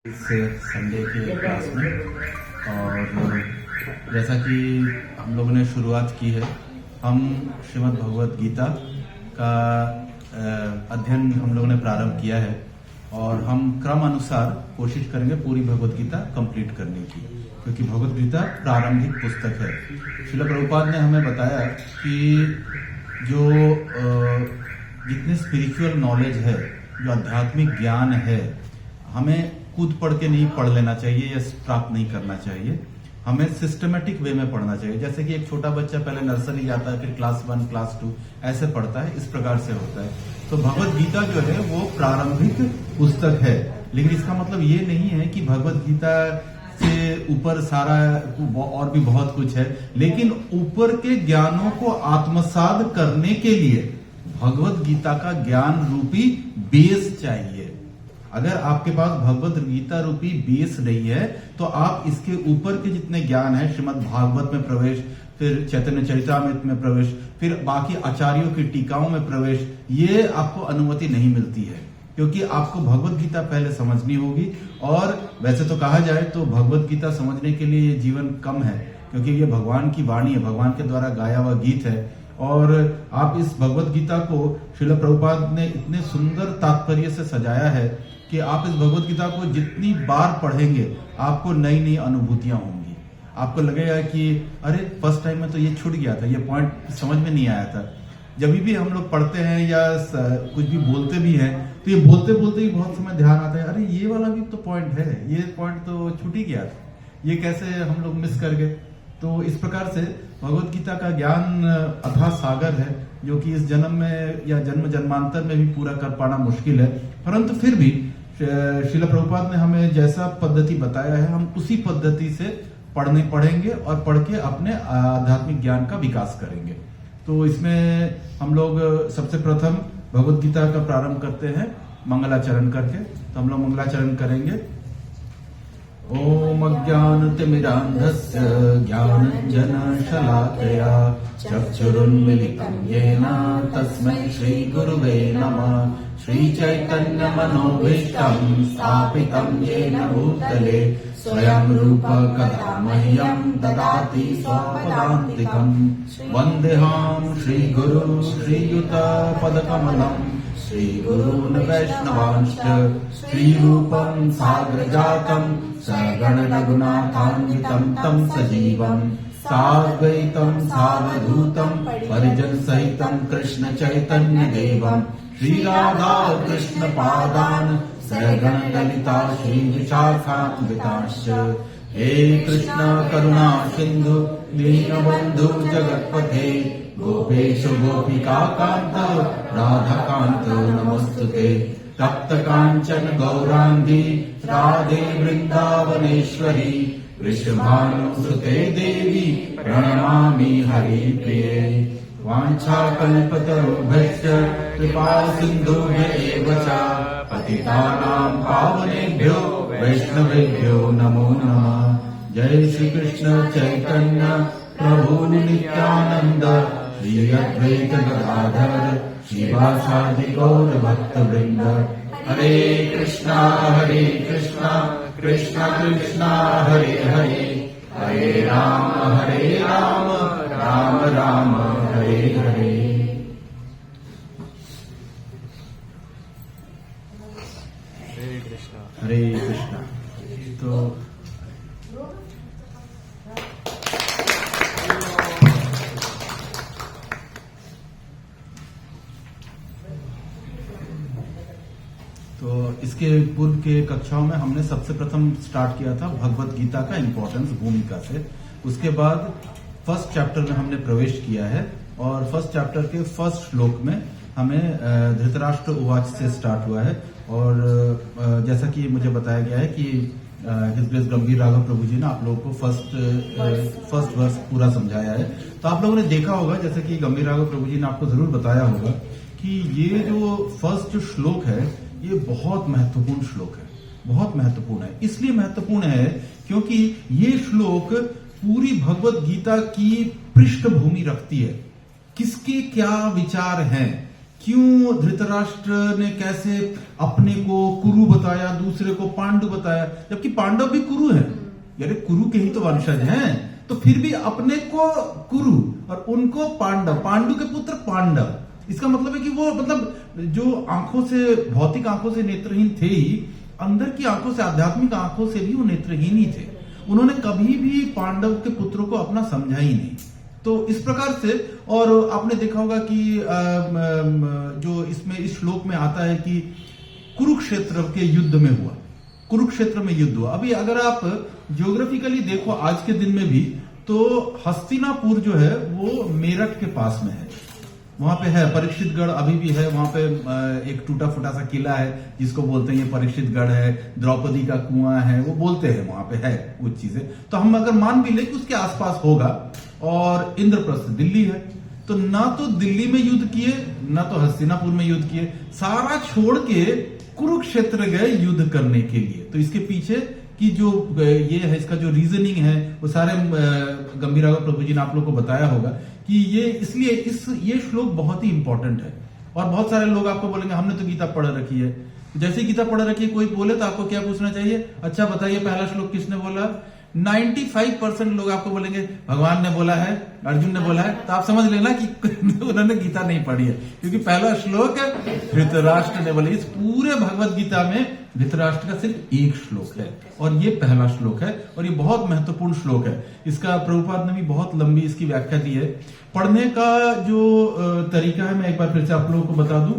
इस संडे के क्लास में। और जैसा कि हम लोगों ने शुरुआत की है, हम श्रीमद् भगवद गीता का अध्ययन हम लोगों ने प्रारंभ किया है और हम क्रम अनुसार कोशिश करेंगे पूरी भगवद गीता कंप्लीट करने की, क्योंकि भगवद गीता प्रारंभिक पुस्तक है। श्रील प्रभुपाद ने हमें बताया कि जो जितने स्पिरिचुअल नॉलेज है, जो आध्यात्मिक ज्ञान है, हमें कूद पढ़ के नहीं पढ़ लेना चाहिए या प्राप्त नहीं करना चाहिए। हमें सिस्टमेटिक वे में पढ़ना चाहिए। जैसे कि एक छोटा बच्चा पहले नर्सरी जाता है, फिर क्लास 1 क्लास 2 ऐसे पढ़ता है, इस प्रकार से होता है। तो भगवद गीता जो है वो प्रारंभिक पुस्तक है, लेकिन इसका मतलब ये नहीं है कि भगवद गीता से ऊपर सारा और भी बहुत कुछ है। लेकिन ऊपर के ज्ञानों को आत्मसात करने के लिए भगवद गीता का ज्ञान रूपी बेस चाहिए। अगर आपके पास भगवद गीता रूपी बेस नहीं है तो आप इसके ऊपर के जितने ज्ञान है, श्रीमद् भागवत में प्रवेश, फिर चैतन्य चरितामृत में प्रवेश, फिर बाकी आचार्यों की टीकाओं में प्रवेश, ये आपको अनुमति नहीं मिलती है, क्योंकि आपको भगवद गीता पहले समझनी होगी। और वैसे तो कहा जाए तो भगवद गीता समझने के लिए ये जीवन कम है, क्योंकि ये भगवान की वाणी है, भगवान के द्वारा गाया हुआ गीत है। और आप इस भगवद गीता को श्रील प्रभुपाद ने इतने सुंदर तात्पर्य से सजाया है कि आप इस भगवद गीता को जितनी बार पढ़ेंगे आपको नई नई अनुभूतियां होंगी। आपको लगेगा कि अरे फर्स्ट टाइम में तो ये छूट गया था, ये पॉइंट समझ में नहीं आया था। जब भी हम लोग पढ़ते हैं या कुछ भी बोलते भी हैं तो ये बोलते बोलते ही बहुत समय ध्यान आता है, अरे ये वाला भी तो पॉइंट है, ये पॉइंट तो छूट ही गया था, ये कैसे हम लोग मिस कर गए। तो इस प्रकार से भगवद गीता का ज्ञान अथाह सागर है, जो कि इस जन्म में या जन्म जन्मांतर में भी पूरा कर पाना मुश्किल है। परंतु फिर भी श्रील प्रभुपाद ने हमें जैसा पद्धति बताया है, हम उसी पद्धति से पढ़ेंगे और पढ़ के अपने आध्यात्मिक ज्ञान का विकास करेंगे। तो इसमें हम लोग सबसे प्रथम भगवद गीता का प्रारंभ करते हैं मंगलाचरण करके। तो हम लोग मंगलाचरण करेंगे। ओम अज्ञानतिमिरान्धस्य ज्ञानाञ्जनशलाकया चक्षुरुन्मीलितं येन तस्मै श्रीगुरुवे नमः। श्रीचैतन्यमनोभीष्टं स्थापितं येन भूतले स्वयं रूप कदा मह्यं ददाति स्वपदान्तिकम्। वन्देऽहं श्रीगुरुं श्रीयुतपदकमलं श्रीगुरून् वैष्णवांश्च श्रीरूपं साग्रजातं सगण रघुनाथान्वितं तं सजीवं साद्वैतं सावधूतं परिजन सहितं कृष्ण चैतन्य देवं श्रीराधा कृष्ण पादान् सगण ललिता श्री विशाखान्वितांश्च। हे कृष्ण करुणा सिंधु दीनबन्धु जगत्पते गोपेश गोपिका कांत राधा कांत नमोस्तुते। तप्त कांचन गौरांगी राधे वृंदावनेश्वरी वृषभानुसुते देवी प्रणमामि हरिप्रिये। वाञ्छाकल्पतरुभ्यश्च कृपा सिन्धुभ्य एव च पतितानां पावनेभ्यो वैष्णवेभ्यो नमो नमः। जय श्री कृष्ण चैतन्य प्रभु नित्यानंद श्री अद्वैत गदाधर श्रीवासादि गौर भक्त वृंद। हरे कृष्णा कृष्णा कृष्णा हरे हरे, हरे राम राम राम हरे हरे। हरे कृष्णा। तो इसके पूर्व के कक्षाओं में हमने सबसे प्रथम स्टार्ट किया था भगवत गीता का इम्पोर्टेंस भूमिका से। उसके बाद फर्स्ट चैप्टर में हमने प्रवेश किया है और फर्स्ट चैप्टर के फर्स्ट श्लोक में हमें धृतराष्ट्र उवाच से स्टार्ट हुआ है। और जैसा कि मुझे बताया गया है कि हिज ग्रेस गंभीर राघव प्रभु जी ने आप लोगों को फर्स्ट वर्स पूरा समझाया है। तो आप लोगों ने देखा होगा, जैसे कि गंभीर राघव प्रभु जी ने आपको जरूर बताया होगा कि ये जो फर्स्ट श्लोक है ये बहुत महत्वपूर्ण श्लोक है, बहुत महत्वपूर्ण है। इसलिए महत्वपूर्ण है क्योंकि ये श्लोक पूरी भगवत गीता की पृष्ठभूमि रखती है। किसके क्या विचार हैं, क्यों धृतराष्ट्र ने कैसे अपने को कुरु बताया, दूसरे को पांडु बताया, जबकि पांडव भी कुरु हैं, यानी कुरु के ही तो वंशज हैं, तो फिर भी अपने को कुरु और उनको पांडव, पांडु के पुत्र पांडव। इसका मतलब है कि वो मतलब जो आंखों से, भौतिक आंखों से नेत्रहीन थे ही, अंदर की आंखों से, आध्यात्मिक आंखों से भी वो नेत्रहीन ही थे। उन्होंने कभी भी पांडव के पुत्रों को अपना समझा ही नहीं। तो इस प्रकार से, और आपने देखा होगा कि जो इसमें इस श्लोक में आता है कि कुरुक्षेत्र के युद्ध में हुआ, कुरुक्षेत्र में युद्ध हुआ। अभी अगर आप ज्योग्राफिकली देखो आज के दिन में भी, तो हस्तिनापुर जो है वो मेरठ के पास में है, वहां पे है परीक्षितगढ़, अभी भी है वहां पे। एक टूटा फूटा सा किला है जिसको बोलते हैं ये परीक्षितगढ़ है, द्रौपदी का कुआं है, वो बोलते हैं वहां पे है वो चीजें। तो हम अगर मान भी ले कि उसके आसपास होगा, और इंद्रप्रस्थ दिल्ली है, तो ना तो दिल्ली में युद्ध किए, ना तो हस्तिनापुर में युद्ध किए, सारा छोड़ के कुरुक्षेत्र गए युद्ध करने के लिए। तो इसके पीछे की जो ये है, इसका जो रीजनिंग है, वो सारे गंभीराव प्रभु जी ने आप लोग को बताया होगा कि ये इसलिए ये श्लोक बहुत ही इंपॉर्टेंट है। और बहुत सारे लोग आपको बोलेंगे हमने तो गीता पढ़ रखी है। जैसे ही गीता पढ़ रखी है कोई बोले तो आपको क्या पूछना चाहिए, अच्छा बताइए पहला श्लोक किसने बोला। 95% लोग आपको बोलेंगे भगवान ने बोला है, अर्जुन ने बोला है। तो आप समझ लेना कि उन्होंने गीता नहीं पढ़ी है, क्योंकि पहला श्लोक धृतराष्ट्र ने बोला। इस पूरे भगवत गीता में धृतराष्ट्र का सिर्फ एक श्लोक है, और ये पहला श्लोक है, और ये बहुत महत्वपूर्ण श्लोक है। इसका प्रभुपाद ने भी बहुत लंबी इसकी व्याख्या दी है। पढ़ने का जो तरीका है, मैं एक बार फिर से आप लोगों को बता दूं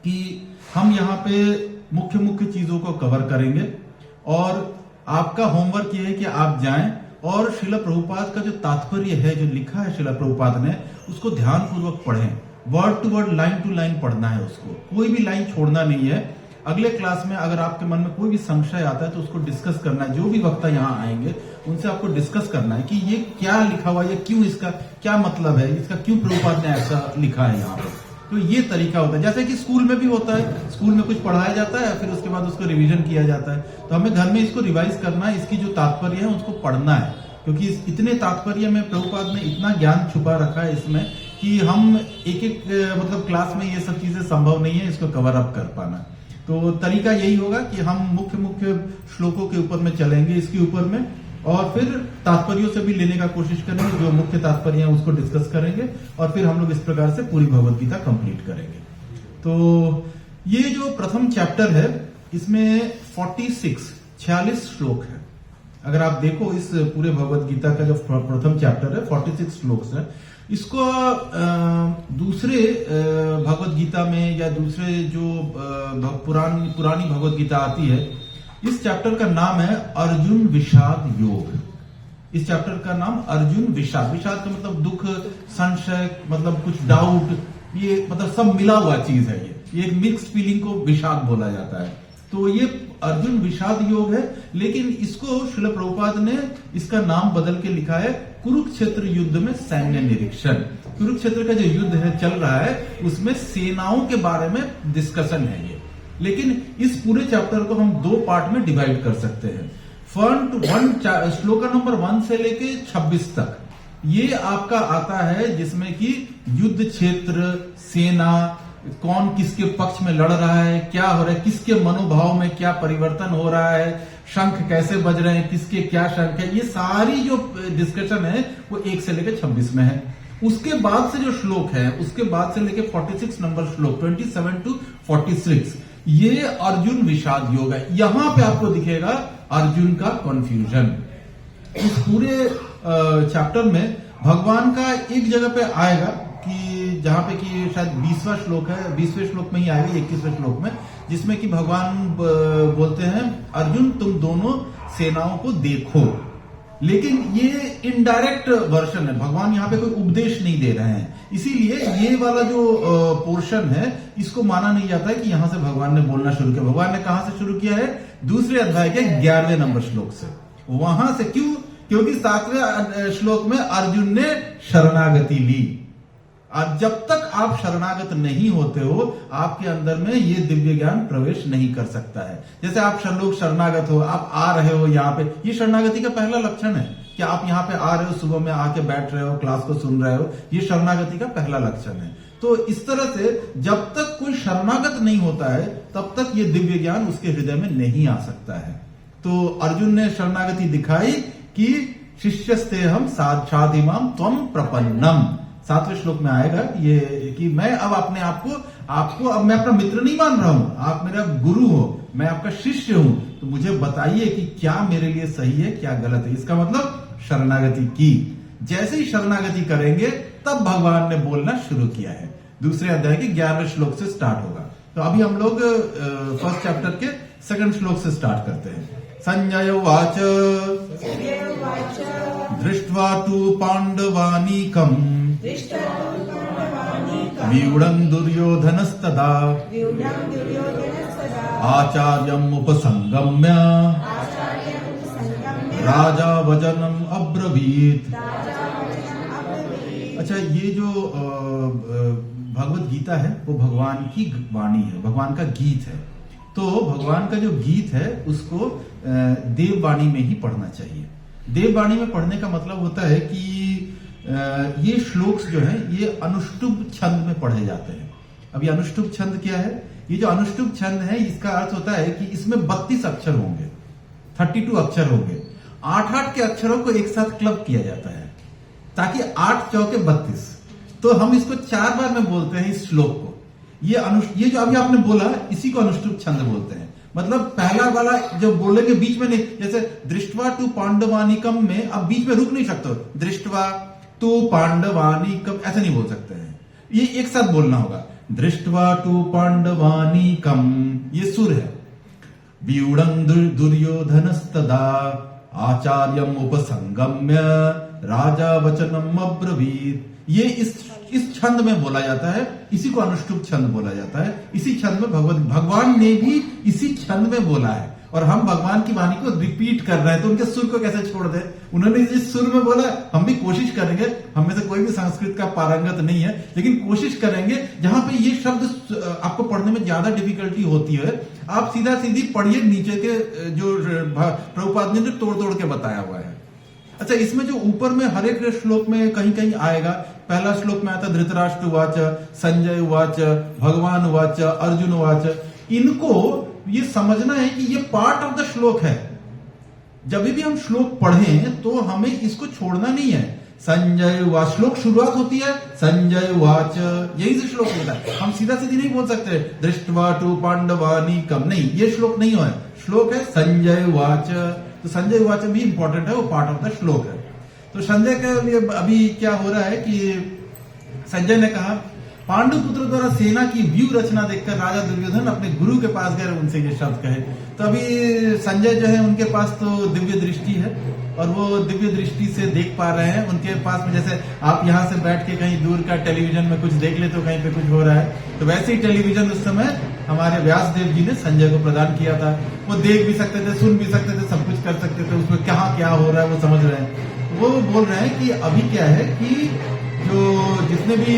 कि हम यहाँ पे मुख्य मुख्य चीजों को कवर करेंगे, और आपका होमवर्क ये है कि आप जाएं और श्रील प्रभुपाद का जो तात्पर्य है, जो लिखा है श्रील प्रभुपाद ने, उसको ध्यान पूर्वक पढ़ें। Word to word, line to line पढ़ना है उसको, कोई भी लाइन छोड़ना नहीं है। अगले क्लास में अगर आपके मन में कोई भी संशय आता है तो उसको डिस्कस करना है। जो भी वक्ता यहाँ आएंगे उनसे आपको डिस्कस करना है कि ये क्या लिखा हुआ है, क्यों, इसका क्या मतलब है, इसका क्यों प्रभुपाद ने ऐसा लिखा है यहाँ पे। तो ये तरीका होता है, जैसे कि स्कूल में भी होता है, स्कूल में कुछ पढ़ाया जाता है, फिर उसके बाद उसको रिवीजन किया जाता है। तो हमें घर में इसको रिवाइज करना है, इसकी जो तात्पर्य है उसको पढ़ना है, क्योंकि इतने तात्पर्य में प्रभुपाद ने इतना ज्ञान छुपा रखा है इसमें कि हम एक एक मतलब क्लास में ये सब चीजें संभव नहीं है इसको कवर अप कर पाना। तो तरीका यही होगा कि हम मुख्य मुख्य श्लोकों के ऊपर में चलेंगे, इसके ऊपर में, और फिर तात्पर्यों से भी लेने का कोशिश करेंगे, जो मुख्य तात्पर्य है उसको डिस्कस करेंगे, और फिर हम लोग इस प्रकार से पूरी भगवत गीता कंप्लीट करेंगे। तो ये जो प्रथम चैप्टर है इसमें 46 श्लोक है। अगर आप देखो इस पूरे भगवत गीता का जो प्रथम चैप्टर है 46 श्लोक है। इसको दूसरे भगवत गीता में या दूसरे जो पुरानी भगवत गीता आती है, इस चैप्टर का नाम है अर्जुन विषाद योग। इस चैप्टर का नाम अर्जुन विषाद, विषाद का मतलब दुख, संशय, मतलब कुछ डाउट, ये मतलब सब मिला हुआ चीज है। ये एक मिक्स्ड फीलिंग को विषाद बोला जाता है। तो ये अर्जुन विषाद योग है, लेकिन इसको श्रील प्रभुपाद ने इसका नाम बदल के लिखा है कुरुक्षेत्र युद्ध में सैन्य निरीक्षण। कुरुक्षेत्र का जो युद्ध है चल रहा है, उसमें सेनाओं के बारे में डिस्कशन है ये। लेकिन इस पूरे चैप्टर को हम 2 पार्ट में डिवाइड कर सकते हैं। श्लोक नंबर 1 से लेके 26 तक ये आपका आता है, जिसमें कि युद्ध क्षेत्र, सेना, कौन किसके पक्ष में लड़ रहा है, क्या हो रहा है, किसके मनोभाव में क्या परिवर्तन हो रहा है, शंख कैसे बज रहे हैं, किसके क्या शंख है, ये सारी जो डिस्कशन है वो 1 से लेकर 26 में है। उसके बाद से जो श्लोक है, उसके बाद से लेकर 46 नंबर श्लोक 27 to 46, ये अर्जुन विषाद योग है। यहां पे आपको दिखेगा अर्जुन का कंफ्यूजन। इस पूरे चैप्टर में भगवान का एक जगह पे आएगा कि जहां पे कि शायद 20वां श्लोक है, 20वें श्लोक में ही आएगा, 21वें श्लोक में, जिसमें कि भगवान बोलते हैं अर्जुन तुम दोनों सेनाओं को देखो। लेकिन ये इनडायरेक्ट वर्जन है, भगवान यहाँ पे कोई उपदेश नहीं दे रहे हैं, इसीलिए ये वाला जो पोर्शन है इसको माना नहीं जाता है कि यहां से भगवान ने बोलना शुरू किया। भगवान ने कहां से शुरू किया है? दूसरे अध्याय के 11वें नंबर श्लोक से। वहां से क्यों? क्योंकि 7वें श्लोक में अर्जुन ने शरणागति ली। और जब तक आप शरणागत नहीं होते हो, आपके अंदर में ये दिव्य ज्ञान प्रवेश नहीं कर सकता है। जैसे आप लोग शरणागत हो, आप आ रहे हो यहाँ पे, ये शरणागति का पहला लक्षण है कि आप यहाँ पे आ रहे हो, सुबह में आके बैठ रहे हो, क्लास को सुन रहे हो, ये शरणागति का पहला लक्षण है। तो इस तरह से जब तक कोई शरणागत नहीं होता है तब तक ये दिव्य ज्ञान उसके हृदय में नहीं आ सकता है। तो अर्जुन ने शरणागति दिखाई कि शिष्यस्ते हम साक्षात् इमाम त्वम प्रपन्नम। 7वें श्लोक में आएगा ये कि मैं अब अपने आपको अब मैं अपना मित्र नहीं मान रहा हूं, आप मेरा गुरु हो, मैं आपका शिष्य हूं, तो मुझे बताइए कि क्या मेरे लिए सही है क्या गलत है। इसका मतलब शरणागति की। जैसे ही शरणागति करेंगे तब भगवान ने बोलना शुरू किया है। दूसरे अध्याय के 11वें श्लोक से स्टार्ट होगा। तो अभी हम लोग फर्स्ट चैप्टर के 2nd श्लोक से स्टार्ट करते हैं। संजय उवाच दृष्ट्वा तु पांडवानीकम् व्यूढम् दुर्योधनस्तदा आचार्यम् उपसंगम्य राजा वचनम् अब्रवीत्। अच्छा, ये जो भगवत गीता है वो भगवान की वाणी है, भगवान का गीत है। तो भगवान का जो गीत है उसको देववाणी में ही पढ़ना चाहिए। देववाणी में पढ़ने का मतलब होता है कि ये श्लोक जो है ये अनुष्टुप छंद में पढ़े जाते हैं। अब ये अनुष्टुप छंद क्या है? ये जो अनुष्टुप छंद है इसका अर्थ होता है कि इसमें 32 अक्षर होंगे, 32 अक्षर होंगे। 8-8 के अक्षरों को एक साथ क्लब किया जाता है ताकि 8 चौके 32। तो हम इसको 4 बार में बोलते हैं इस श्लोक को। ये जो अभी आपने बोला इसी को अनुष्टुप छंद बोलते हैं। मतलब पहला वाला जो बोलेंगे बीच में नहीं, जैसे दृष्ट्वा टू पांडवानिकम में अब बीच में रुक नहीं सकते। दृष्ट्वा टू पांडवानिकम ऐसे नहीं बोल सकते हैं, ये एक साथ बोलना होगा। दृष्ट्वा टू पांडवानिकम, ये सुर है। व्यूढम् दुर्योधनस्तदा आचार्यम् उपसंगम्य राजा वचनम् अब्रवीत्। ये इस छंद में बोला जाता है, इसी को अनुष्टुप छंद बोला जाता है। इसी छंद में भगवान ने भी इसी छंद में बोला है और हम भगवान की वाणी को रिपीट कर रहे हैं, तो उनके सुर को कैसे छोड़ दे? उन्होंने जिस सुर में बोला हम भी कोशिश करेंगे। हम में से कोई भी संस्कृत का पारंगत नहीं है, लेकिन कोशिश करेंगे जहां पे ये शब्द आपको पढ़ने में ज्यादा डिफिकल्टी होती है आप सीधा सीधी पढ़िए नीचे के जो प्रभुपाद ने तोड़ तोड़ के बताया हुआ है। अच्छा, इसमें जो ऊपर में हर एक श्लोक में कहीं कहीं आएगा। पहला श्लोक में आता धृतराष्ट्र उवाच, संजय उवाच, भगवान उवाच, अर्जुन उवाच। इनको ये समझना है कि ये पार्ट ऑफ द श्लोक है। जब भी हम श्लोक पढ़ें तो हमें इसको छोड़ना नहीं है। संजय उवाच श्लोक शुरुआत होती है संजय उवाच, यही से श्लोक होता है। हम सीधा सीधी नहीं बोल सकते दृष्ट्वा टू पांडवानीकम, नहीं, ये श्लोक नहीं है। श्लोक है संजय उवाच। तो संजय उवाच भी इंपॉर्टेंट है, वो पार्ट ऑफ द श्लोक है। तो संजय के लिए अभी क्या हो रहा है कि संजय ने कहा पांडु पुत्र द्वारा सेना की व्यू रचना देखकर राजा दुर्योधन अपने गुरु के पास गए, उनसे ये शब्द कहे। तो अभी संजय जो है उनके पास तो दिव्य दृष्टि है और वो दिव्य दृष्टि से देख पा रहे हैं। उनके पास में जैसे आप यहाँ से बैठ के कहीं दूर का टेलीविजन में कुछ देख ले तो कहीं पे कुछ हो रहा है, तो वैसे ही टेलीविजन उस समय हमारे व्यास देव जी ने संजय को प्रदान किया था। वो देख भी सकते थे, सुन भी सकते थे, सब कुछ कर सकते थे। उसमें क्या हो रहा है वो समझ रहे हैं। वो बोल रहे हैं कि अभी क्या है कि जो जितने भी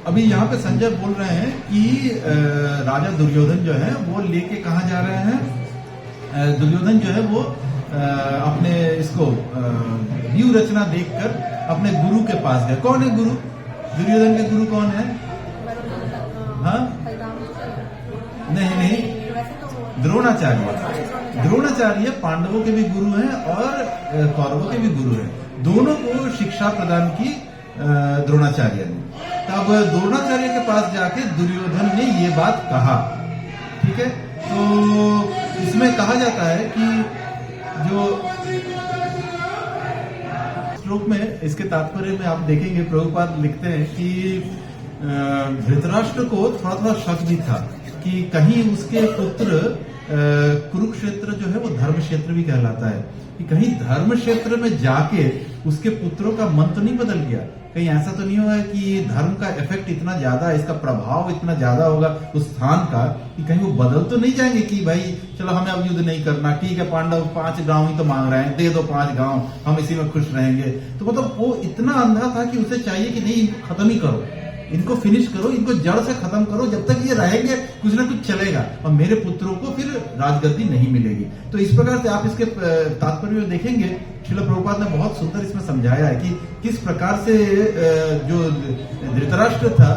अभी यहाँ पे संजय बोल रहे हैं कि राजा दुर्योधन जो है वो लेके कहाँ जा रहे हैं। दुर्योधन जो है वो अपने इसको व्यू रचना देखकर अपने गुरु के पास गए। कौन है गुरु? दुर्योधन के गुरु कौन है? हाँ, नहीं, द्रोणाचार्य। द्रोणाचार्य पांडवों के भी गुरु हैं और कौरवों के भी गुरु हैं। दोनों को शिक्षा प्रदान की द्रोणाचार्य ने। तब द्रोणाचार्य के पास जाके दुर्योधन ने ये बात कहा। ठीक है, तो इसमें कहा जाता है कि जो श्लोक में इसके तात्पर्य में आप देखेंगे प्रभुपाद लिखते हैं कि धृतराष्ट्र को थोड़ा थोड़ा शक भी था कि कहीं उसके पुत्र कुरुक्षेत्र जो है वो धर्म क्षेत्र भी कहलाता है, कि कहीं धर्म क्षेत्र में जाके उसके पुत्रों का मन तो नहीं बदल गया। कहीं ऐसा तो नहीं हुआ है कि धर्म का इफेक्ट इतना ज्यादा, इसका प्रभाव इतना ज्यादा होगा उस स्थान का कि कहीं वो बदल तो नहीं जाएंगे कि भाई चलो हमें अब युद्ध नहीं करना, ठीक है पांडव 5 गांव ही तो मांग रहे हैं, दे दो 5 गांव, हम इसी में खुश रहेंगे। तो मतलब वो इतना अंधा था कि उसे चाहिए कि नहीं खत्म ही करो। इनको फिनिश करो, इनको जड़ से खत्म करो, जब तक ये रहेंगे कुछ ना कुछ चलेगा और मेरे पुत्रों को फिर राजगद्दी नहीं मिलेगी। तो इस प्रकार से आप इसके तात्पर्य में देखेंगे श्रील प्रभुपाद ने बहुत सुंदर इसमें समझाया है कि किस प्रकार से जो धृतराष्ट्र था,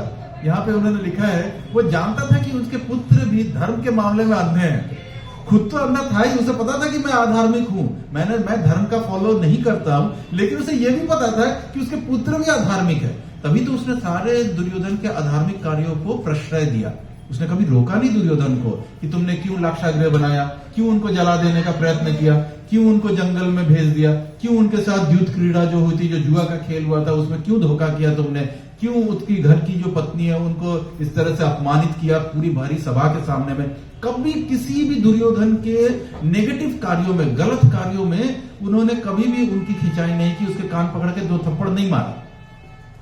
यहाँ पे उन्होंने लिखा है, वो जानता था कि उसके पुत्र भी धर्म के मामले में अंधे हैं। खुद तो अंधा था ही, उसे पता था कि मैं अधार्मिक हूं, मैं धर्म का फॉलो नहीं करता हूं, लेकिन उसे यह भी पता था कि उसके पुत्र भी अधार्मिक है। तभी तो उसने सारे दुर्योधन के अधार्मिक कार्यों को प्रश्रय दिया। उसने कभी रोका नहीं दुर्योधन को कि तुमने क्यों लाक्षागृह बनाया, क्यों उनको जला देने का प्रयत्न किया, क्यों उनको जंगल में भेज दिया, क्यों उनके साथ युद्ध क्रीड़ा जो हुई थी, जो जुआ का खेल हुआ था, उसमें क्यों धोखा किया तुमने, क्यों उसकी घर की जो पत्नी है उनको इस तरह से अपमानित किया पूरी भारी सभा के सामने में। कभी किसी भी दुर्योधन के नेगेटिव कार्यों में, गलत कार्यों में उन्होंने कभी भी उनकी खिंचाई नहीं की, उसके कान पकड़ के 2 थप्पड़ नहीं मारा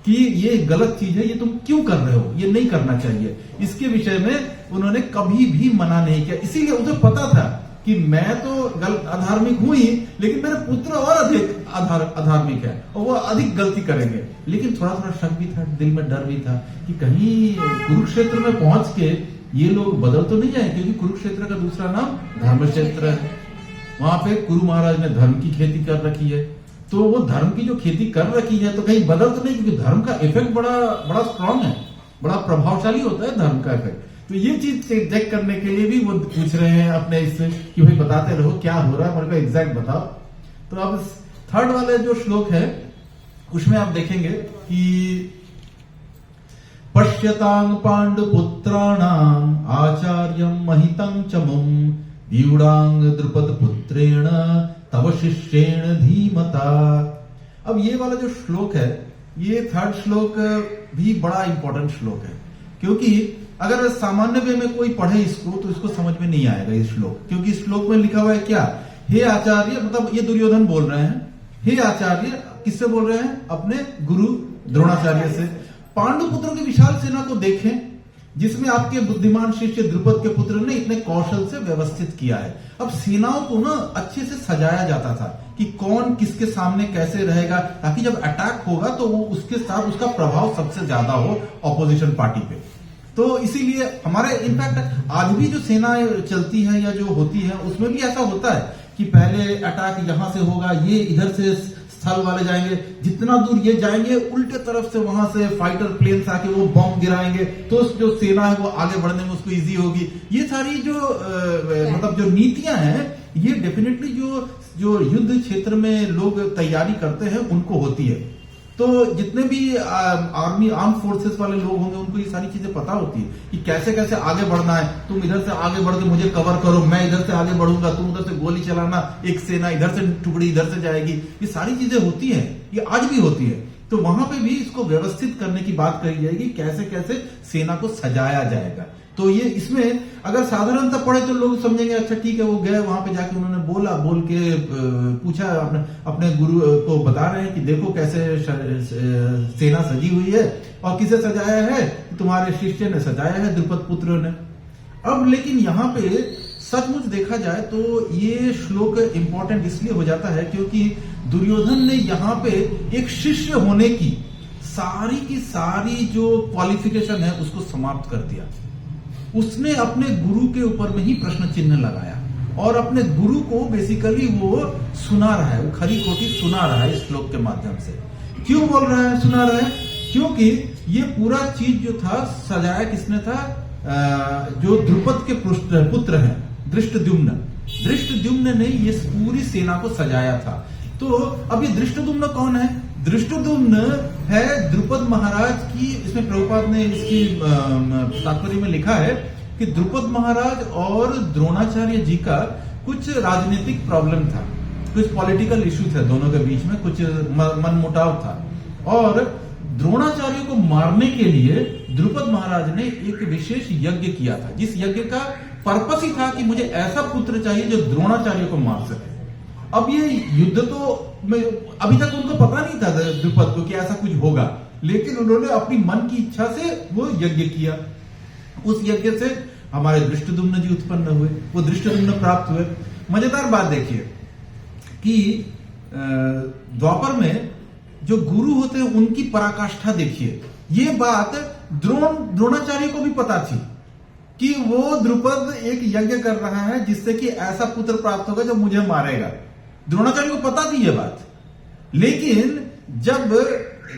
कि ये गलत चीज है, ये तुम क्यों कर रहे हो, ये नहीं करना चाहिए। इसके विषय में उन्होंने कभी भी मना नहीं किया। इसीलिए उसे पता था कि मैं तो अधार्मिक हूं ही, लेकिन मेरे पुत्र और अधिक अधार्मिक है और वो अधिक गलती करेंगे। लेकिन थोड़ा थोड़ा शक भी था, दिल में डर भी था कि कहीं कुरुक्षेत्र में पहुंच के ये लोग बदल तो नहीं जाए, क्योंकि कुरुक्षेत्र का दूसरा नाम धर्मक्षेत्र है। वहां पे कुरु महाराज ने धर्म की खेती कर रखी है, तो वो धर्म की जो खेती कर रखी है तो कहीं बदल तो नहीं, क्योंकि धर्म का इफेक्ट बड़ा स्ट्रांग है, बड़ा प्रभावशाली होता है धर्म का इफेक्ट। तो ये चीज चेक करने के लिए भी वो पूछ रहे हैं अपने इससे कि भाई बताते रहो क्या हो रहा है, मेरे को एग्जैक्ट बताओ। तो अब 3rd वाले जो श्लोक है उसमें आप देखेंगे कि पश्यतांग पांडुपुत्राणाम आचार्यम महितं चमुम व्यूढ़ांग द्रुपद पुत्रेण तव शिष्येण धीमता। अब ये वाला जो श्लोक है, ये 3rd श्लोक भी बड़ा इंपॉर्टेंट श्लोक है, क्योंकि अगर सामान्य वे में कोई पढ़े इसको तो इसको समझ में नहीं आएगा ये श्लोक, क्योंकि इस श्लोक में लिखा हुआ है क्या, हे आचार्य, मतलब ये दुर्योधन बोल रहे हैं, हे आचार्य, किससे बोल रहे हैं, अपने गुरु द्रोणाचार्य से। पांडुपुत्रों की विशाल सेना को देखें जिसमें आपके बुद्धिमान शिष्य द्रुपद के पुत्र ने इतने कौशल से व्यवस्थित किया है। अब सेनाओं को ना अच्छे से सजाया जाता था कि कौन किसके सामने कैसे रहेगा, ताकि जब अटैक होगा तो वो उसके साथ उसका प्रभाव सबसे ज्यादा हो ऑपोजिशन पार्टी पे। तो इसीलिए हमारे इनफैक्ट आज भी जो सेना चलती है या जो होती है उसमें भी ऐसा होता है कि पहले अटैक यहां से होगा, ये इधर से स्थल वाले जाएंगे, जितना दूर ये जाएंगे उल्टे तरफ से वहां से फाइटर प्लेन्स आके वो बॉम्ब गिराएंगे, तो जो सेना है वो आगे बढ़ने में उसको इजी होगी। ये सारी जो मतलब जो नीतियां हैं, ये डेफिनेटली जो युद्ध क्षेत्र में लोग तैयारी करते हैं उनको होती है। तो जितने भी आर्म फोर्सेस वाले लोग होंगे उनको ये सारी चीजें पता होती है कि कैसे कैसे आगे बढ़ना है। तुम इधर से आगे बढ़ के मुझे कवर करो, मैं इधर से आगे बढ़ूंगा, तुम उधर से गोली चलाना, एक सेना इधर से टुकड़ी इधर से जाएगी। ये सारी चीजें होती हैं, ये आज भी होती है। तो वहां पे भी इसको व्यवस्थित करने की बात कही जाएगी, कैसे कैसे सेना को सजाया जाएगा। तो ये इसमें अगर साधारणता पढ़े तो लोग समझेंगे अच्छा ठीक है, वो गए वहां पे जाके उन्होंने बोल के पूछा, अपने गुरु को बता रहे हैं कि देखो कैसे सेना सजी हुई है, और किसे सजाया है, तुम्हारे शिष्य ने सजाया है, द्रुपद पुत्र ने। अब लेकिन यहाँ पे सचमुच देखा जाए तो ये श्लोक इंपॉर्टेंट इसलिए हो जाता है क्योंकि दुर्योधन ने यहाँ पे एक शिष्य होने की सारी जो क्वालिफिकेशन है उसको समाप्त कर दिया। उसने अपने गुरु के ऊपर में ही प्रश्न चिन्ह लगाया और अपने गुरु को बेसिकली वो सुना रहा है, वो खरी खोटी सुना रहा है इस श्लोक के माध्यम से। क्यों बोल रहा है, सुना रहा है? क्योंकि ये पूरा चीज जो था सजाया किसने था, जो द्रुपद के पुत्र हैं धृष्टद्युम्न ने ये पूरी सेना को सजाया था। तो अब ये धृष्टद्युम्न कौन है? धृष्टद्युम्न है द्रुपद महाराज की, इसमें प्रभुपाद ने इसकी तात्पर्य में लिखा है कि द्रुपद महाराज और द्रोणाचार्य जी का कुछ राजनीतिक प्रॉब्लम था, कुछ पॉलिटिकल इश्यू थे दोनों के बीच में, कुछ मनमुटाव था। और द्रोणाचार्य को मारने के लिए द्रुपद महाराज ने एक विशेष यज्ञ किया था, जिस यज्ञ का पर्पस ही था कि मुझे ऐसा पुत्र चाहिए जो द्रोणाचार्य को मार सके। अब ये युद्ध तो अभी तक उनको पता नहीं था द्रुपद को कि ऐसा कुछ होगा, लेकिन उन्होंने अपनी मन की इच्छा से वो यज्ञ किया। उस यज्ञ से हमारे धृष्टद्युम्न जी उत्पन्न हुए, वो धृष्टद्युम्न प्राप्त हुए। मजेदार बात देखिए कि द्वापर में जो गुरु होते हैं उनकी पराकाष्ठा देखिए। ये बात द्रोणाचार्य को भी पता थी कि वो द्रुपद एक यज्ञ कर रहा है जिससे कि ऐसा पुत्र प्राप्त होगा जो मुझे मारेगा। द्रोणाचार्य को पता थी ये बात, लेकिन जब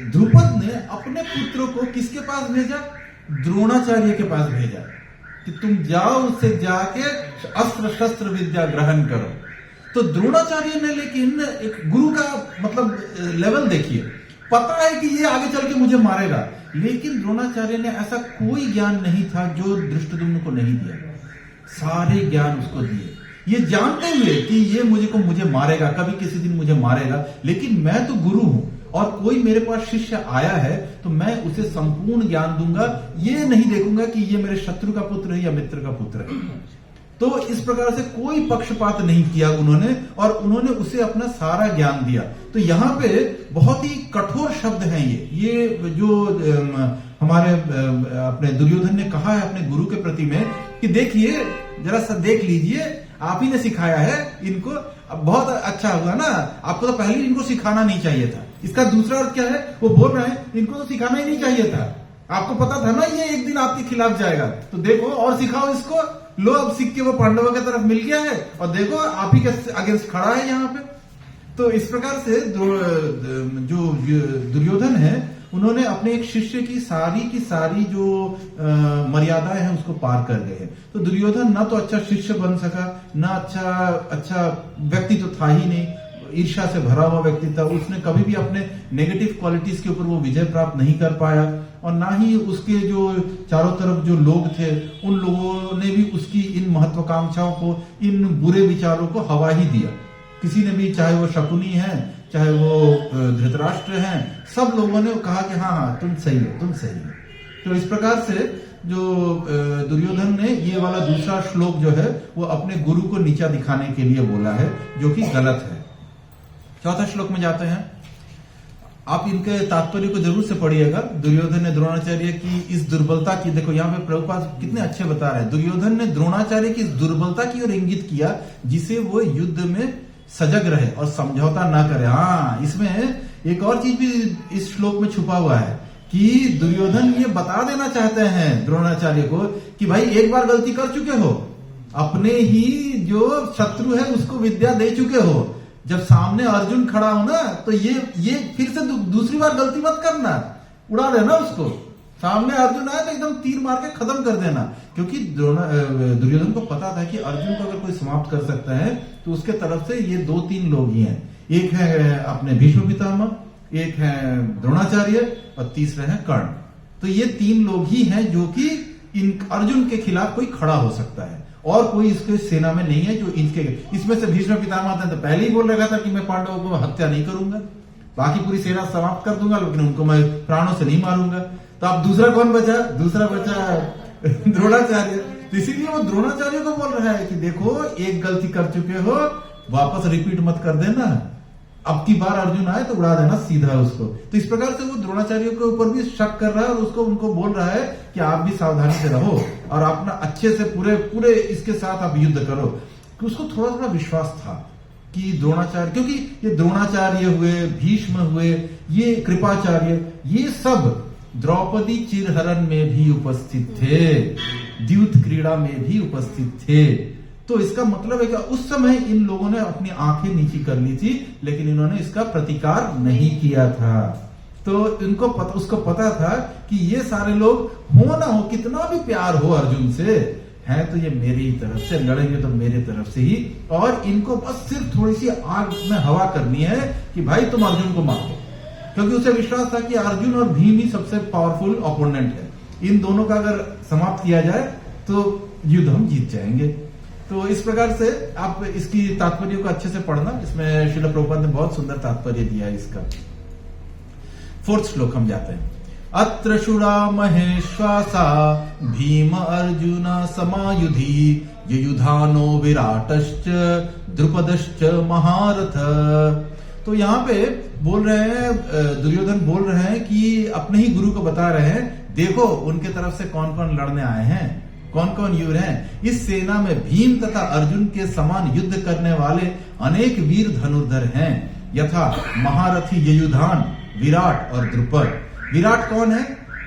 द्रुपद ने अपने पुत्र को किसके पास भेजा? द्रोणाचार्य के पास भेजा कि तुम जाओ, उससे जाके अस्त्र शस्त्र विद्या ग्रहण करो। तो द्रोणाचार्य ने लेकिन एक गुरु का मतलब लेवल देखिए, पता है कि ये आगे चल के मुझे मारेगा, लेकिन द्रोणाचार्य ने ऐसा कोई ज्ञान नहीं था जो धृष्टद्युम्न को नहीं दिया। सारे ज्ञान उसको दिए, ये जानते हुए कि ये मुझे मारेगा, कभी किसी दिन मुझे मारेगा, लेकिन मैं तो गुरु हूं और कोई मेरे पास शिष्य आया है तो मैं उसे संपूर्ण ज्ञान दूंगा, ये नहीं देखूंगा कि ये मेरे शत्रु का पुत्र है या मित्र का पुत्र है। तो इस प्रकार से कोई पक्षपात नहीं किया उन्होंने, और उन्होंने उसे अपना सारा ज्ञान दिया। तो यहाँ पे बहुत ही कठोर शब्द हैं ये जो हमारे अपने दुर्योधन ने कहा है अपने गुरु के प्रति में कि देखिए, जरा सा देख लीजिए, आप ही ने सिखाया है इनको, अब बहुत अच्छा हुआ ना, आपको तो पहले इनको सिखाना नहीं चाहिए था। इसका दूसरा अर्थ क्या है? वो बोल रहे हैं इनको तो सिखाना ही नहीं चाहिए था, आपको पता था ना ये एक दिन आपके खिलाफ जाएगा, तो देखो और सिखाओ इसको, लो अब सीख के वो पांडवों की तरफ मिल गया है और देखो आप ही के अगेंस्ट खड़ा है यहाँ पे। तो इस प्रकार से जो दुर्योधन है उन्होंने अपने एक शिष्य की सारी जो मर्यादाएं हैं उसको पार कर गए हैं। तो दुर्योधन ना तो अच्छा शिष्य बन सका, ना अच्छा व्यक्ति तो था ही नहीं, ईर्ष्या से भरा हुआ व्यक्ति था। उसने कभी भी अपने नेगेटिव क्वालिटीज के ऊपर वो विजय प्राप्त नहीं कर पाया, और ना ही उसके जो चारों तरफ जो लोग थे उन लोगों ने भी उसकी इन महत्वाकांक्षाओं को, इन बुरे विचारों को हवा ही दिया। किसी ने भी, चाहे वो शकुनी है, चाहे वो धृतराष्ट्र हैं, सब लोगों ने कहा कि हाँ तुम सही हो, तुम सही हो। तो इस प्रकार से जो दुर्योधन ने ये वाला दूसरा श्लोक जो है वो अपने गुरु को नीचा दिखाने के लिए बोला है, जो कि गलत है। चौथा श्लोक में जाते हैं, आप इनके तात्पर्य को जरूर से पढ़िएगा। दुर्योधन ने द्रोणाचार्य की इस दुर्बलता की, देखो यहाँ पे प्रभुपाद कितने अच्छे बता रहे हैं, दुर्योधन ने द्रोणाचार्य की इस दुर्बलता की ओर इंगित किया जिसे वो युद्ध में सजग रहे और समझौता ना करे। हाँ, इसमें एक और चीज भी इस श्लोक में छुपा हुआ है कि दुर्योधन ये बता देना चाहते हैं द्रोणाचार्य को कि भाई एक बार गलती कर चुके हो, अपने ही जो शत्रु है उसको विद्या दे चुके हो, जब सामने अर्जुन खड़ा हो ना तो ये फिर से दूसरी बार गलती मत करना, उड़ा देना उसको। सामने अर्जुन आए तो एकदम तीर मार के खत्म कर देना, क्योंकि दुर्योधन को पता था कि अर्जुन को अगर कोई समाप्त कर सकता है तो उसके तरफ से ये 2-3 लोग ही हैं। एक है अपने भीष्म पितामह, एक है द्रोणाचार्य और तीसरे हैं कर्ण। तो ये 3 लोग ही हैं जो कि इन अर्जुन के खिलाफ कोई खड़ा हो सकता है, और कोई इसके सेना में नहीं है जो इनके। इसमें से भीष्म पितामह तो पहले ही बोल रखा था कि मैं पांडवों को हत्या नहीं करूंगा, बाकी पूरी सेना समाप्त कर दूंगा, लेकिन उनको मैं प्राणों से नहीं मारूंगा। तो अब दूसरा कौन बचा? दूसरा बचा द्रोणाचार्य। तो इसीलिए वो द्रोणाचार्य को बोल रहा है कि देखो एक गलती कर चुके हो, वापस रिपीट मत कर देना, अब की बार अर्जुन आए तो उड़ा देना सीधा उसको। तो इस प्रकार से वो द्रोणाचार्य के ऊपर भी शक कर रहा है और उसको उनको बोल रहा है कि आप भी सावधानी से रहो और अपना अच्छे से पूरे इसके साथ आप युद्ध करो। कि उसको थोड़ा थोड़ा विश्वास था कि द्रोणाचार्य, क्योंकि ये द्रोणाचार्य हुए, भीष्म हुए, ये कृपाचार्य, ये सब द्रौपदी चिरहरण में भी उपस्थित थे, द्यूत क्रीड़ा में भी उपस्थित थे। तो इसका मतलब है कि उस समय इन लोगों ने अपनी आंखें नीची कर ली थी, लेकिन इन्होंने इसका प्रतिकार नहीं किया था। तो उसको पता था कि ये सारे लोग हो ना हो, कितना भी प्यार हो अर्जुन से, है तो ये मेरी तरफ से, लड़ेंगे तो मेरे तरफ से ही, और इनको बस सिर्फ थोड़ी सी आग में हवा करनी है कि भाई तुम अर्जुन को मारो। क्योंकि उसे विश्वास था कि अर्जुन और भीम ही सबसे पावरफुल ओपोनेंट है, इन दोनों का अगर समाप्त किया जाए तो युद्ध हम जीत जाएंगे। तो इस प्रकार से आप इसकी तात्पर्य को अच्छे से पढ़ना, इसमें श्रील प्रभुपाद ने बहुत सुंदर तात्पर्य दिया है इसका। 4th श्लोक हम जाते हैं। अत्र शुरा महेश्वासा भीम अर्जुन समायुधि युधानो विराटश्च द्रुपदश्च महारथ। तो यहाँ पे बोल रहे हैं, दुर्योधन बोल रहे हैं कि अपने ही गुरु को बता रहे हैं, देखो उनके तरफ से कौन कौन लड़ने आए हैं, कौन कौन यूर हैं। इस सेना में भीम तथा अर्जुन के समान युद्ध करने वाले अनेक वीर धनुर्धर हैं, यथा महारथी ययुधान, विराट और द्रुपद। विराट कौन है?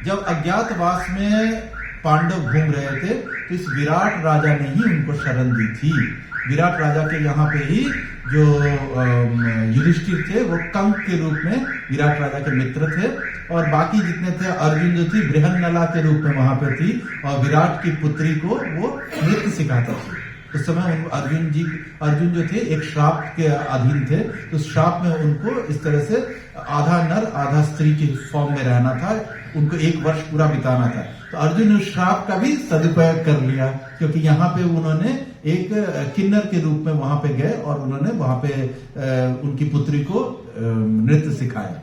जब अज्ञातवास में पांडव घूम रहे थे तो इस विराट राजा ने ही उनको शरण दी थी। विराट राजा के यहाँ पे ही जो युधिष्ठिर थे वो कंक के रूप में विराट राजा के मित्र थे, और बाकी जितने थे अर्जुन जो थी बृहन्नला के रूप में वहां पे थी, और विराट की पुत्री को वो नृत्य सिखाता था। उस समय अर्जुन जो थे एक श्राप के अधीन थे, तो श्राप में उनको इस तरह से आधा नर आधा स्त्री की फॉर्म में रहना था, उनको 1 वर्ष पूरा बिताना था। तो अर्जुन ने श्राप का भी सदुपयोग कर लिया, क्योंकि यहाँ पे उन्होंने एक किन्नर के रूप में वहां पे गए और उन्होंने वहां पे उनकी पुत्री को नृत्य सिखाया।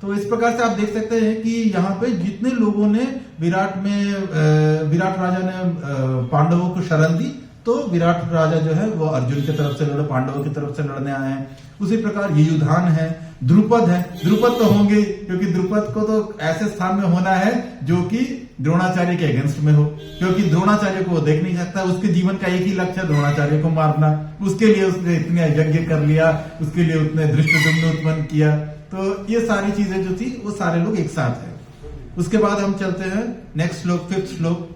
तो इस प्रकार से आप देख सकते हैं कि यहाँ पे जितने लोगों ने विराट राजा ने पांडवों को शरण दी, तो विराट राजा जो है वो अर्जुन की तरफ से लड़े, पांडवों की तरफ से लड़ने आए हैं। उसी प्रकार युयुधान है, द्रुपद है। द्रुपद तो होंगे क्योंकि द्रुपद को तो ऐसे स्थान में होना है जो कि द्रोणाचार्य के अगेंस्ट में हो, क्योंकि द्रोणाचार्य को वो देख नहीं सकता। उसके जीवन का एक ही लक्ष्य है द्रोणाचार्य को मारना। उसके लिए उसने इतने यज्ञ कर लिया, उसके लिए उसने धृष्टद्युम्न उत्पन्न किया। तो ये सारी चीजें जो थी वो सारे लोग एक साथ है। उसके बाद हम चलते हैं नेक्स्ट श्लोक, 5th श्लोक।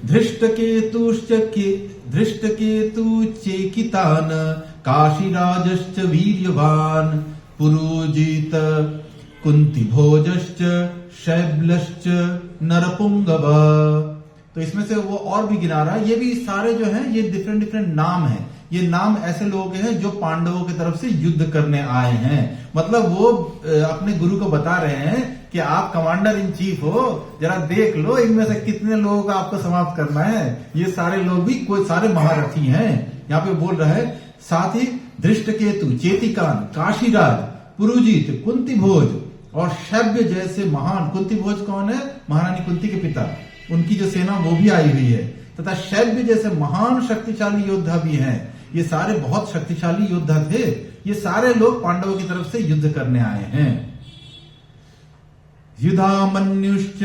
धृष्टकेतु चेकितान काशीराजश्च वीर्यवान पुरुजित कुंतीभोजश्च शैब्लश्च नरपुंगव। तो इसमें से वो और भी गिना रहा है। ये भी सारे जो हैं ये डिफरेंट नाम हैं। ये नाम ऐसे लोग हैं जो पांडवों की तरफ से युद्ध करने आए हैं। मतलब वो अपने गुरु को बता रहे हैं कि आप कमांडर इन चीफ हो, जरा देख लो इनमें से कितने लोगों को आपको समाप्त करना है। ये सारे लोग भी कोई सारे महारथी हैं। यहाँ पे बोल रहा है। साथ ही धृष्टकेतु, चेतिकान, काशीराज, पुरुजित, कुंतीभोज और शैब्य जैसे महान। कुंतीभोज कौन है? महारानी कुंती के पिता। उनकी जो सेना वो भी आई हुई है। तथा शैब्य जैसे महान शक्तिशाली योद्धा भी हैं। ये सारे बहुत शक्तिशाली योद्धा थे। ये सारे लोग पांडवों की तरफ से युद्ध करने आए हैं। युधामन्युश्च,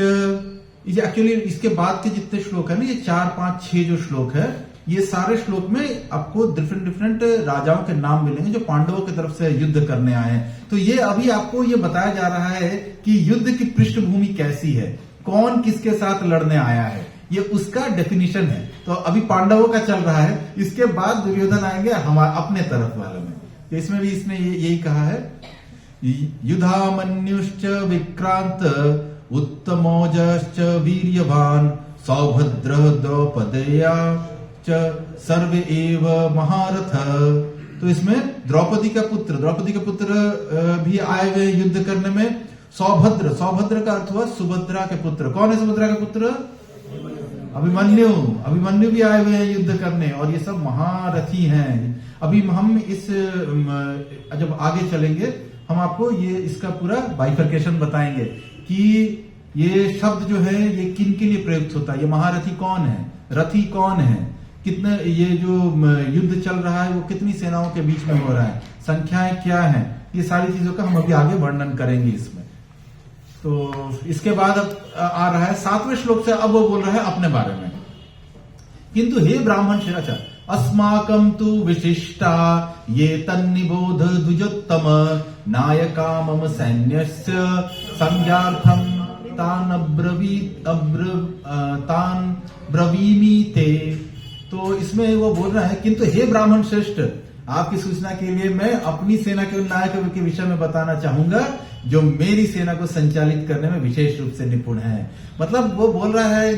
एक्चुअली इसके बाद के जितने श्लोक है ना, ये 4, 5, 6 जो श्लोक है, ये सारे श्लोक में आपको डिफरेंट राजाओं के नाम मिलेंगे जो पांडवों की तरफ से युद्ध करने आए हैं। तो ये अभी आपको ये बताया जा रहा है कि युद्ध की पृष्ठभूमि कैसी है, कौन किसके साथ लड़ने आया है, ये उसका डेफिनेशन है। तो अभी पांडवों का चल रहा है, इसके बाद दुर्योधन आएंगे हमारे अपने तरफ वाले में। तो इसमें भी इसने यही कहा है। युधामन्युश्च विक्रांत उत्तमोजश्च वीर्यवान सौभद्र द्रौपदेया च सर्वे एव महारथ। तो इसमें द्रौपदी का पुत्र भी आए हुए युद्ध करने में। सौभद्र का अर्थ हुआ सुभद्रा के पुत्र। कौन है सुभद्रा का पुत्र? अभिमन्यु भी आए हुए हैं युद्ध करने, और ये सब महारथी हैं। अभी हम इस जब आगे चलेंगे हम आपको ये इसका पूरा बाइफर्केशन बताएंगे कि ये शब्द जो है ये किन के लिए प्रयुक्त होता है, ये महारथी कौन है, रथी कौन है, कितने ये जो युद्ध चल रहा है वो कितनी सेनाओं के बीच में हो रहा है, संख्याएं क्या हैं, ये सारी चीजों का हम अभी आगे वर्णन करेंगे इसमें। तो इसके बाद अब आ रहा है 7वें श्लोक से। अब वो बोल रहा है अपने बारे में। किंतु हे ब्राह्मण श्रेष्ठ अस्माकं तु विशिष्टा ये तन्निबोध द्विजोत्तम नायका मम सैन्यस्य संज्ञार्थं तान ब्रवीमि ते। तो इसमें वो बोल रहा है किंतु हे ब्राह्मण श्रेष्ठ, आपकी सूचना के लिए मैं अपनी सेना के उन नायकों के विषय में बताना चाहूंगा जो मेरी सेना को संचालित करने में विशेष रूप से निपुण है। मतलब वो बोल रहा है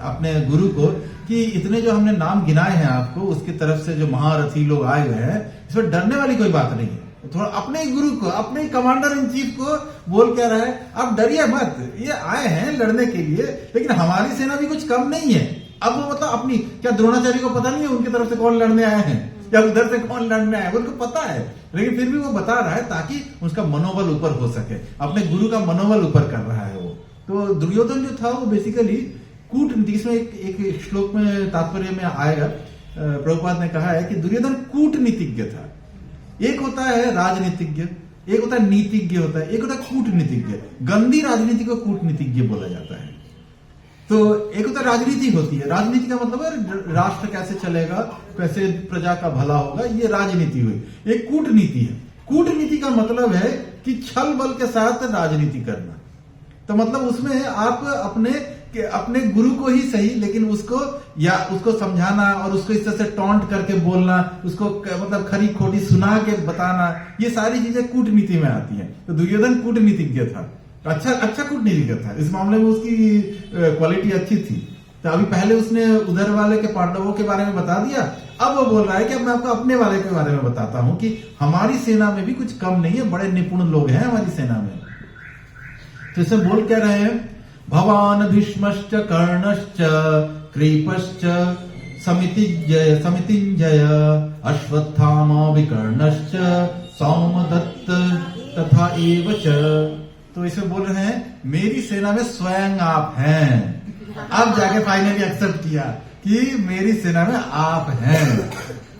अपने गुरु को कि इतने जो हमने नाम गिनाए हैं आपको, उसकी तरफ से जो महारथी लोग आए हुए हैं, इसमें डरने वाली कोई बात नहीं है। थोड़ा अपने गुरु को, अपने कमांडर इन चीफ को बोल क्या रहा है, आप डरिए मत, ये आए हैं लड़ने के लिए, लेकिन हमारी सेना भी कुछ कम नहीं है। अब वो मतलब अपनी, क्या द्रोणाचार्य को पता नहीं है उनकी तरफ से कौन लड़ने आए हैं या उधर से कौन लड़ने आए, उनको पता है, लेकिन फिर भी वो बता रहा है ताकि उसका मनोबल ऊपर हो सके। अपने गुरु का मनोबल ऊपर कर रहा है वो। तो दुर्योधन जो था वो बेसिकली कूटनीति, इसमें एक श्लोक में तात्पर्य में आएगा, प्रभुपाद ने कहा है कि दुर्योधन कूटनीतिज्ञ था। एक होता है राजनीतिज्ञ, एक होता है नीतिज्ञ होता है, एक होता है कूटनीतिज्ञ। गंदी राजनीति को कूटनीतिज्ञ बोला जाता है। तो एक होता राजनीति होती है, राजनीति का मतलब है राष्ट्र कैसे चलेगा, कैसे प्रजा का भला होगा, ये राजनीति हुई। एक कूटनीति है, कूटनीति का मतलब है कि छल बल के साथ राजनीति करना। तो मतलब उसमें आप अपने गुरु को ही सही, लेकिन उसको समझाना और उसको इस तरह से टॉन्ट करके बोलना, उसको मतलब खरी खोटी सुना के बताना, ये सारी चीजें कूटनीति में आती हैं। तो दुर्योधन कूटनीतिज्ञ था, अच्छा कूटनीतिज्ञ था, इस मामले में उसकी क्वालिटी अच्छी थी। तो अभी पहले उसने उधर वाले के पांडवों के बारे में बता दिया, अब वो बोल रहा है कि अब मैं आपको अपने वाले के बारे में बताता हूं कि हमारी सेना में भी कुछ कम नहीं है, बड़े निपुण लोग हैं हमारी सेना में। तो इसे बोल क्या रहे हैं, भवान भीष्मश्च कर्णश्च कृपश्च समितिञ्जय अश्वत्थामा विकर्णश्च सौमदत्त तथा एव च। तो इसे बोल रहे हैं मेरी सेना में स्वयं आप हैं। अब जाके फाइनली एक्सेप्ट किया कि मेरी सेना में आप हैं।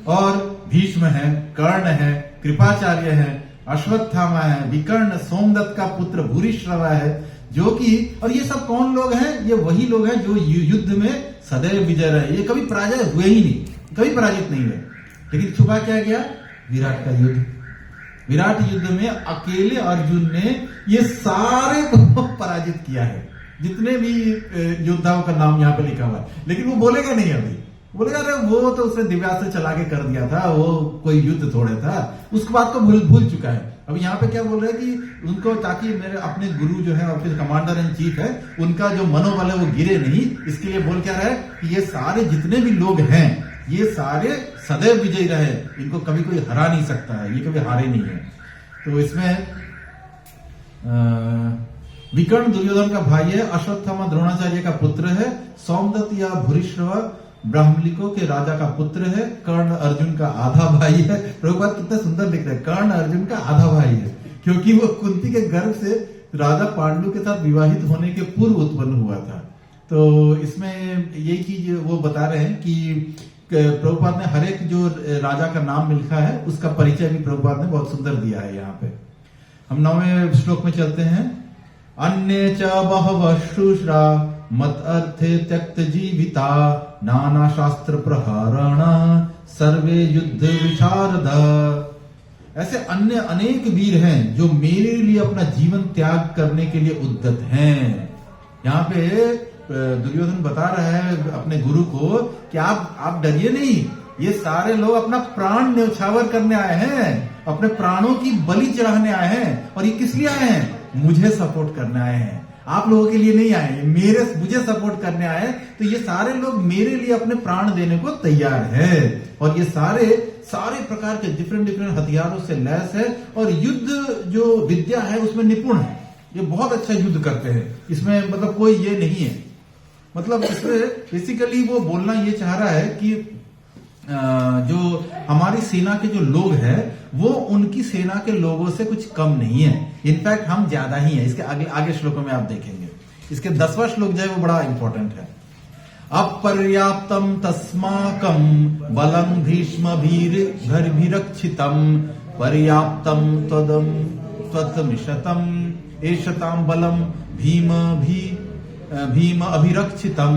और भीष्म है, कर्ण है, कृपाचार्य है, अश्वत्थामा है, विकर्ण सोमदत्त का पुत्र भूरिश्रवा है, जो कि, और ये सब कौन लोग हैं, ये वही लोग हैं जो युद्ध में सदैव विजय रहे, ये कभी पराजय हुए ही नहीं, कभी पराजित नहीं हुए। लेकिन छुपा क्या गया, विराट का युद्ध। विराट युद्ध में अकेले अर्जुन ने ये सारे को पराजित किया है, जितने भी योद्धाओं का नाम यहाँ पे लिखा हुआ है। लेकिन वो बोलेगा नहीं, अभी बोलेगा अरे वो तो उसने दिव्यास्त्र चला के कर दिया था, वो कोई युद्ध थोड़े था, उसके बाद तो भूल चुका है। अब यहाँ पे क्या बोल रहे हैं कि उनको, ताकि मेरे अपने गुरु जो है और फिर कमांडर इन चीफ है, उनका जो मनोबल है वो गिरे नहीं, इसके लिए बोल क्या रहा है कि ये सारे जितने भी लोग हैं ये सारे सदैव विजयी रहे, इनको कभी कोई हरा नहीं सकता है, ये कभी हारे नहीं है। तो इसमें विकर्ण दुर्योधन का भाई है, अश्वत्थामा द्रोणाचार्य का पुत्र है, सौमदत्त या भूरिश्रवा ब्राह्मलिकों के राजा का पुत्र है, कर्ण अर्जुन का आधा भाई है। प्रभुपाद कितना सुंदर लिख रहे हैं, कर्ण अर्जुन का आधा भाई है, क्योंकि वो कुंती के गर्भ से राजा पांडु के साथ विवाहित होने के पूर्व उत्पन्न हुआ था। तो इसमें यही चीज वो बता रहे हैं कि प्रभुपाद ने हर एक जो राजा का नाम लिखा है उसका परिचय भी प्रभुपाद ने बहुत सुंदर दिया है। यहाँ पे हम 9वें श्लोक में चलते हैं। अन्य च बहवः शुश्रा मत अर्थे त्यक्त जीविता नाना शास्त्र प्रहरण सर्वे युद्ध विशारद। ऐसे अन्य अनेक वीर हैं जो मेरे लिए अपना जीवन त्याग करने के लिए उद्यत हैं। यहाँ पे दुर्योधन बता रहा है अपने गुरु को कि आप डरिए नहीं, ये सारे लोग अपना प्राण न्यौछावर करने आए हैं, अपने प्राणों की बलि चढ़ाने आए हैं। और ये किस लिए आए हैं, मुझे सपोर्ट करने आए हैं, आप लोगों के लिए नहीं आए हैं, मुझे सपोर्ट करने आए हैं। तो ये सारे लोग मेरे लिए अपने प्राण देने को तैयार है। और ये सारे प्रकार के डिफरेंट हथियारों से लैस है और युद्ध जो विद्या है उसमें निपुण है, ये बहुत अच्छा युद्ध करते हैं। इसमें मतलब कोई ये नहीं है, मतलब इसमें बेसिकली वो बोलना ये चाह रहा है कि जो हमारी सेना के जो लोग हैं वो उनकी सेना के लोगों से कुछ कम नहीं है, इनफैक्ट हम ज्यादा ही हैं। इसके आगे श्लोकों में आप देखेंगे। इसके 10वां श्लोक जो है वो बड़ा इंपॉर्टेंट है। अपर्याप्तम तस्माकम बलम भीष्म भीरक्षितम पर्याप्तम त्वत्मिषतम एषताम बलम भीम अभिरक्षितम।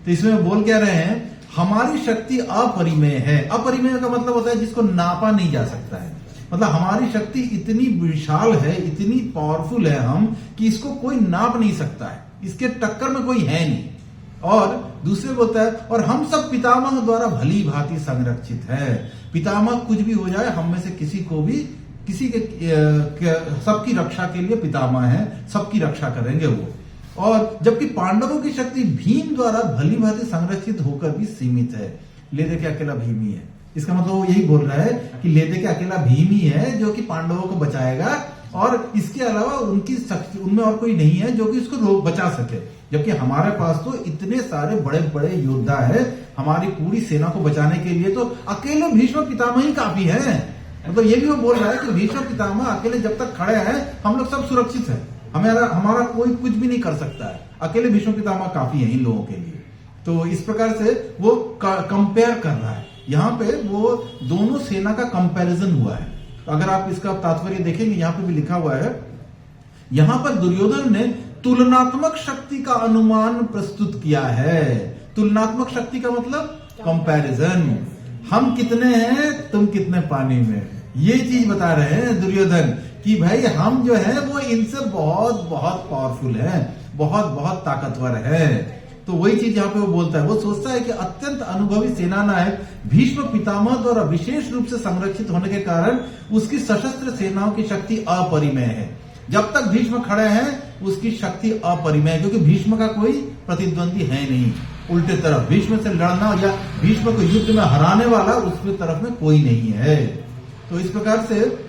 तो इसमें बोल क्या रहे हैं, हमारी शक्ति अपरिमेय है। अपरिमेय का मतलब होता है जिसको नापा नहीं जा सकता है, मतलब हमारी शक्ति इतनी विशाल है, इतनी पावरफुल है हम कि इसको कोई नाप नहीं सकता है, इसके टक्कर में कोई है नहीं। और दूसरे बोलता है और हम सब पितामह द्वारा भली भांति संरक्षित है। पितामह कुछ भी हो जाए हम में से किसी के सबकी रक्षा के लिए पितामह है, सबकी रक्षा करेंगे वो। और जबकि पांडवों की शक्ति भीम द्वारा भली भांति संरक्षित होकर भी सीमित है। ले दे के अकेला भीम ही है, इसका मतलब वो यही बोल रहा है कि ले दे के अकेला भीम ही है जो कि पांडवों को बचाएगा, और इसके अलावा उनकी शक्ति उनमें और कोई नहीं है जो कि उसको बचा सके। जबकि हमारे पास तो इतने सारे बड़े बड़े योद्धा है, हमारी पूरी सेना को बचाने के लिए तो अकेले भीष्म पितामह ही काफी है। मतलब ये भी वो बोल रहा है कि भीष्म पितामह अकेले जब तक खड़े हैं हम लोग सब सुरक्षित है, हमारा कोई कुछ भी नहीं कर सकता है, अकेले भीष्म पितामह काफी है इन लोगों के लिए। तो इस प्रकार से वो कंपेयर कर रहा है। यहाँ पे वो दोनों सेना का कंपैरिजन हुआ है। अगर आप इसका तात्पर्य देखेंगे, यहाँ पे भी लिखा हुआ है, यहाँ पर दुर्योधन ने तुलनात्मक शक्ति का अनुमान प्रस्तुत किया है। तुलनात्मक शक्ति का मतलब कंपैरिजन, हम कितने हैं तुम कितने पानी में, ये चीज बता रहे हैं दुर्योधन कि भाई हम जो है वो इनसे बहुत बहुत पावरफुल हैं, बहुत बहुत ताकतवर है। तो वही चीज यहाँ पे वो बोलता है, वो सोचता है कि अत्यंत अनुभवी सेना नायक भीष्म पितामह द्वारा विशेष रूप से संरक्षित होने के कारण उसकी सशस्त्र सेनाओं की शक्ति अपरिमेय है। जब तक भीष्म खड़े हैं उसकी शक्ति अपरिमेय है, क्योंकि भीष्म का कोई प्रतिद्वंदी है नहीं। उल्टे तरफ भीष्म से लड़ना या भीष्म को युद्ध में हराने वाला उसकी तरफ में कोई नहीं है। तो इस प्रकार से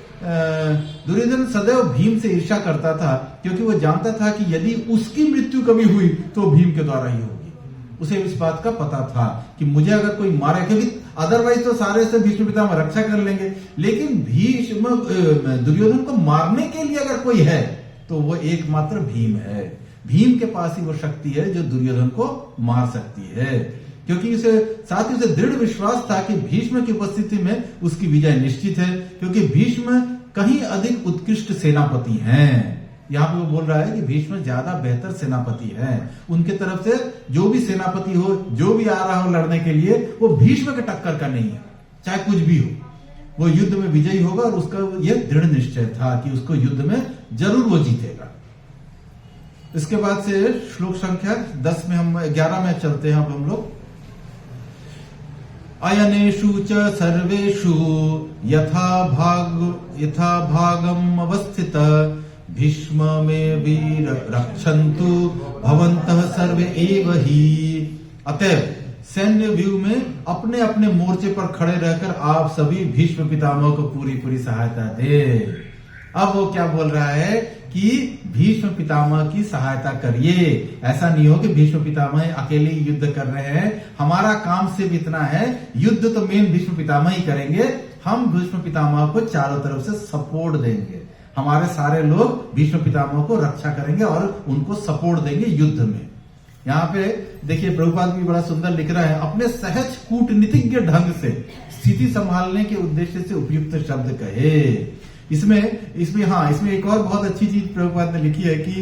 दुर्योधन सदैव भीम से ईर्ष्या करता था, क्योंकि वो जानता था कि यदि उसकी मृत्यु कभी हुई तो भीम के द्वारा ही होगी। उसे इस बात का पता था कि मुझे अगर कोई मारे, क्योंकि अदरवाइज तो सारे से भीष्म पितामह रक्षा कर लेंगे, लेकिन भीष्म दुर्योधन को मारने के लिए अगर कोई है तो वो एकमात्र भीम है। भीम के पास ही वो शक्ति है जो दुर्योधन को मार सकती है, क्योंकि उसे साथ ही उसे दृढ़ विश्वास था कि भीष्म की उपस्थिति में उसकी विजय निश्चित है, क्योंकि भीष्म कहीं अधिक उत्कृष्ट सेनापति हैं। यहाँ पे वो बोल रहा है कि भीष्म ज्यादा बेहतर सेनापति हैं। उनके तरफ से जो भी सेनापति हो, जो भी आ रहा हो लड़ने के लिए, वो भीष्म के टक्कर का नहीं है, चाहे कुछ भी हो, वो युद्ध में विजयी होगा। और उसका यह दृढ़ निश्चय था कि उसको युद्ध में जरूर वो जीतेगा। इसके बाद से श्लोक संख्या 10 में हम 11 में चलते हैं अब हम लोग। अयनेषु च सर्वेषु यथा भागम अवस्थित भीष्म में वीर रक्षन्तु भवन्तः सर्वे एव ही। अतएव सैन्य व्यू में अपने अपने मोर्चे पर खड़े रहकर आप सभी भीष्म पितामह को पूरी पूरी सहायता दे। अब वो क्या बोल रहा है कि भीष्म पितामह की सहायता करिए। ऐसा नहीं हो कि भीष्म पितामह अकेले ही युद्ध कर रहे हैं, हमारा काम सिर्फ इतना है, युद्ध तो मेन भीष्म पितामह ही करेंगे, हम भीष्म पितामह को चारों तरफ से सपोर्ट देंगे। हमारे सारे लोग भीष्म पितामह को रक्षा करेंगे और उनको सपोर्ट देंगे युद्ध में। यहाँ पे देखिए प्रभुपाद भी बड़ा सुंदर लिख रहा है, अपने सहज कूटनीतिज्ञ ढंग से स्थिति संभालने के उद्देश्य से उपयुक्त शब्द कहे। इसमें एक और बहुत अच्छी चीज प्रभुपाद ने लिखी है कि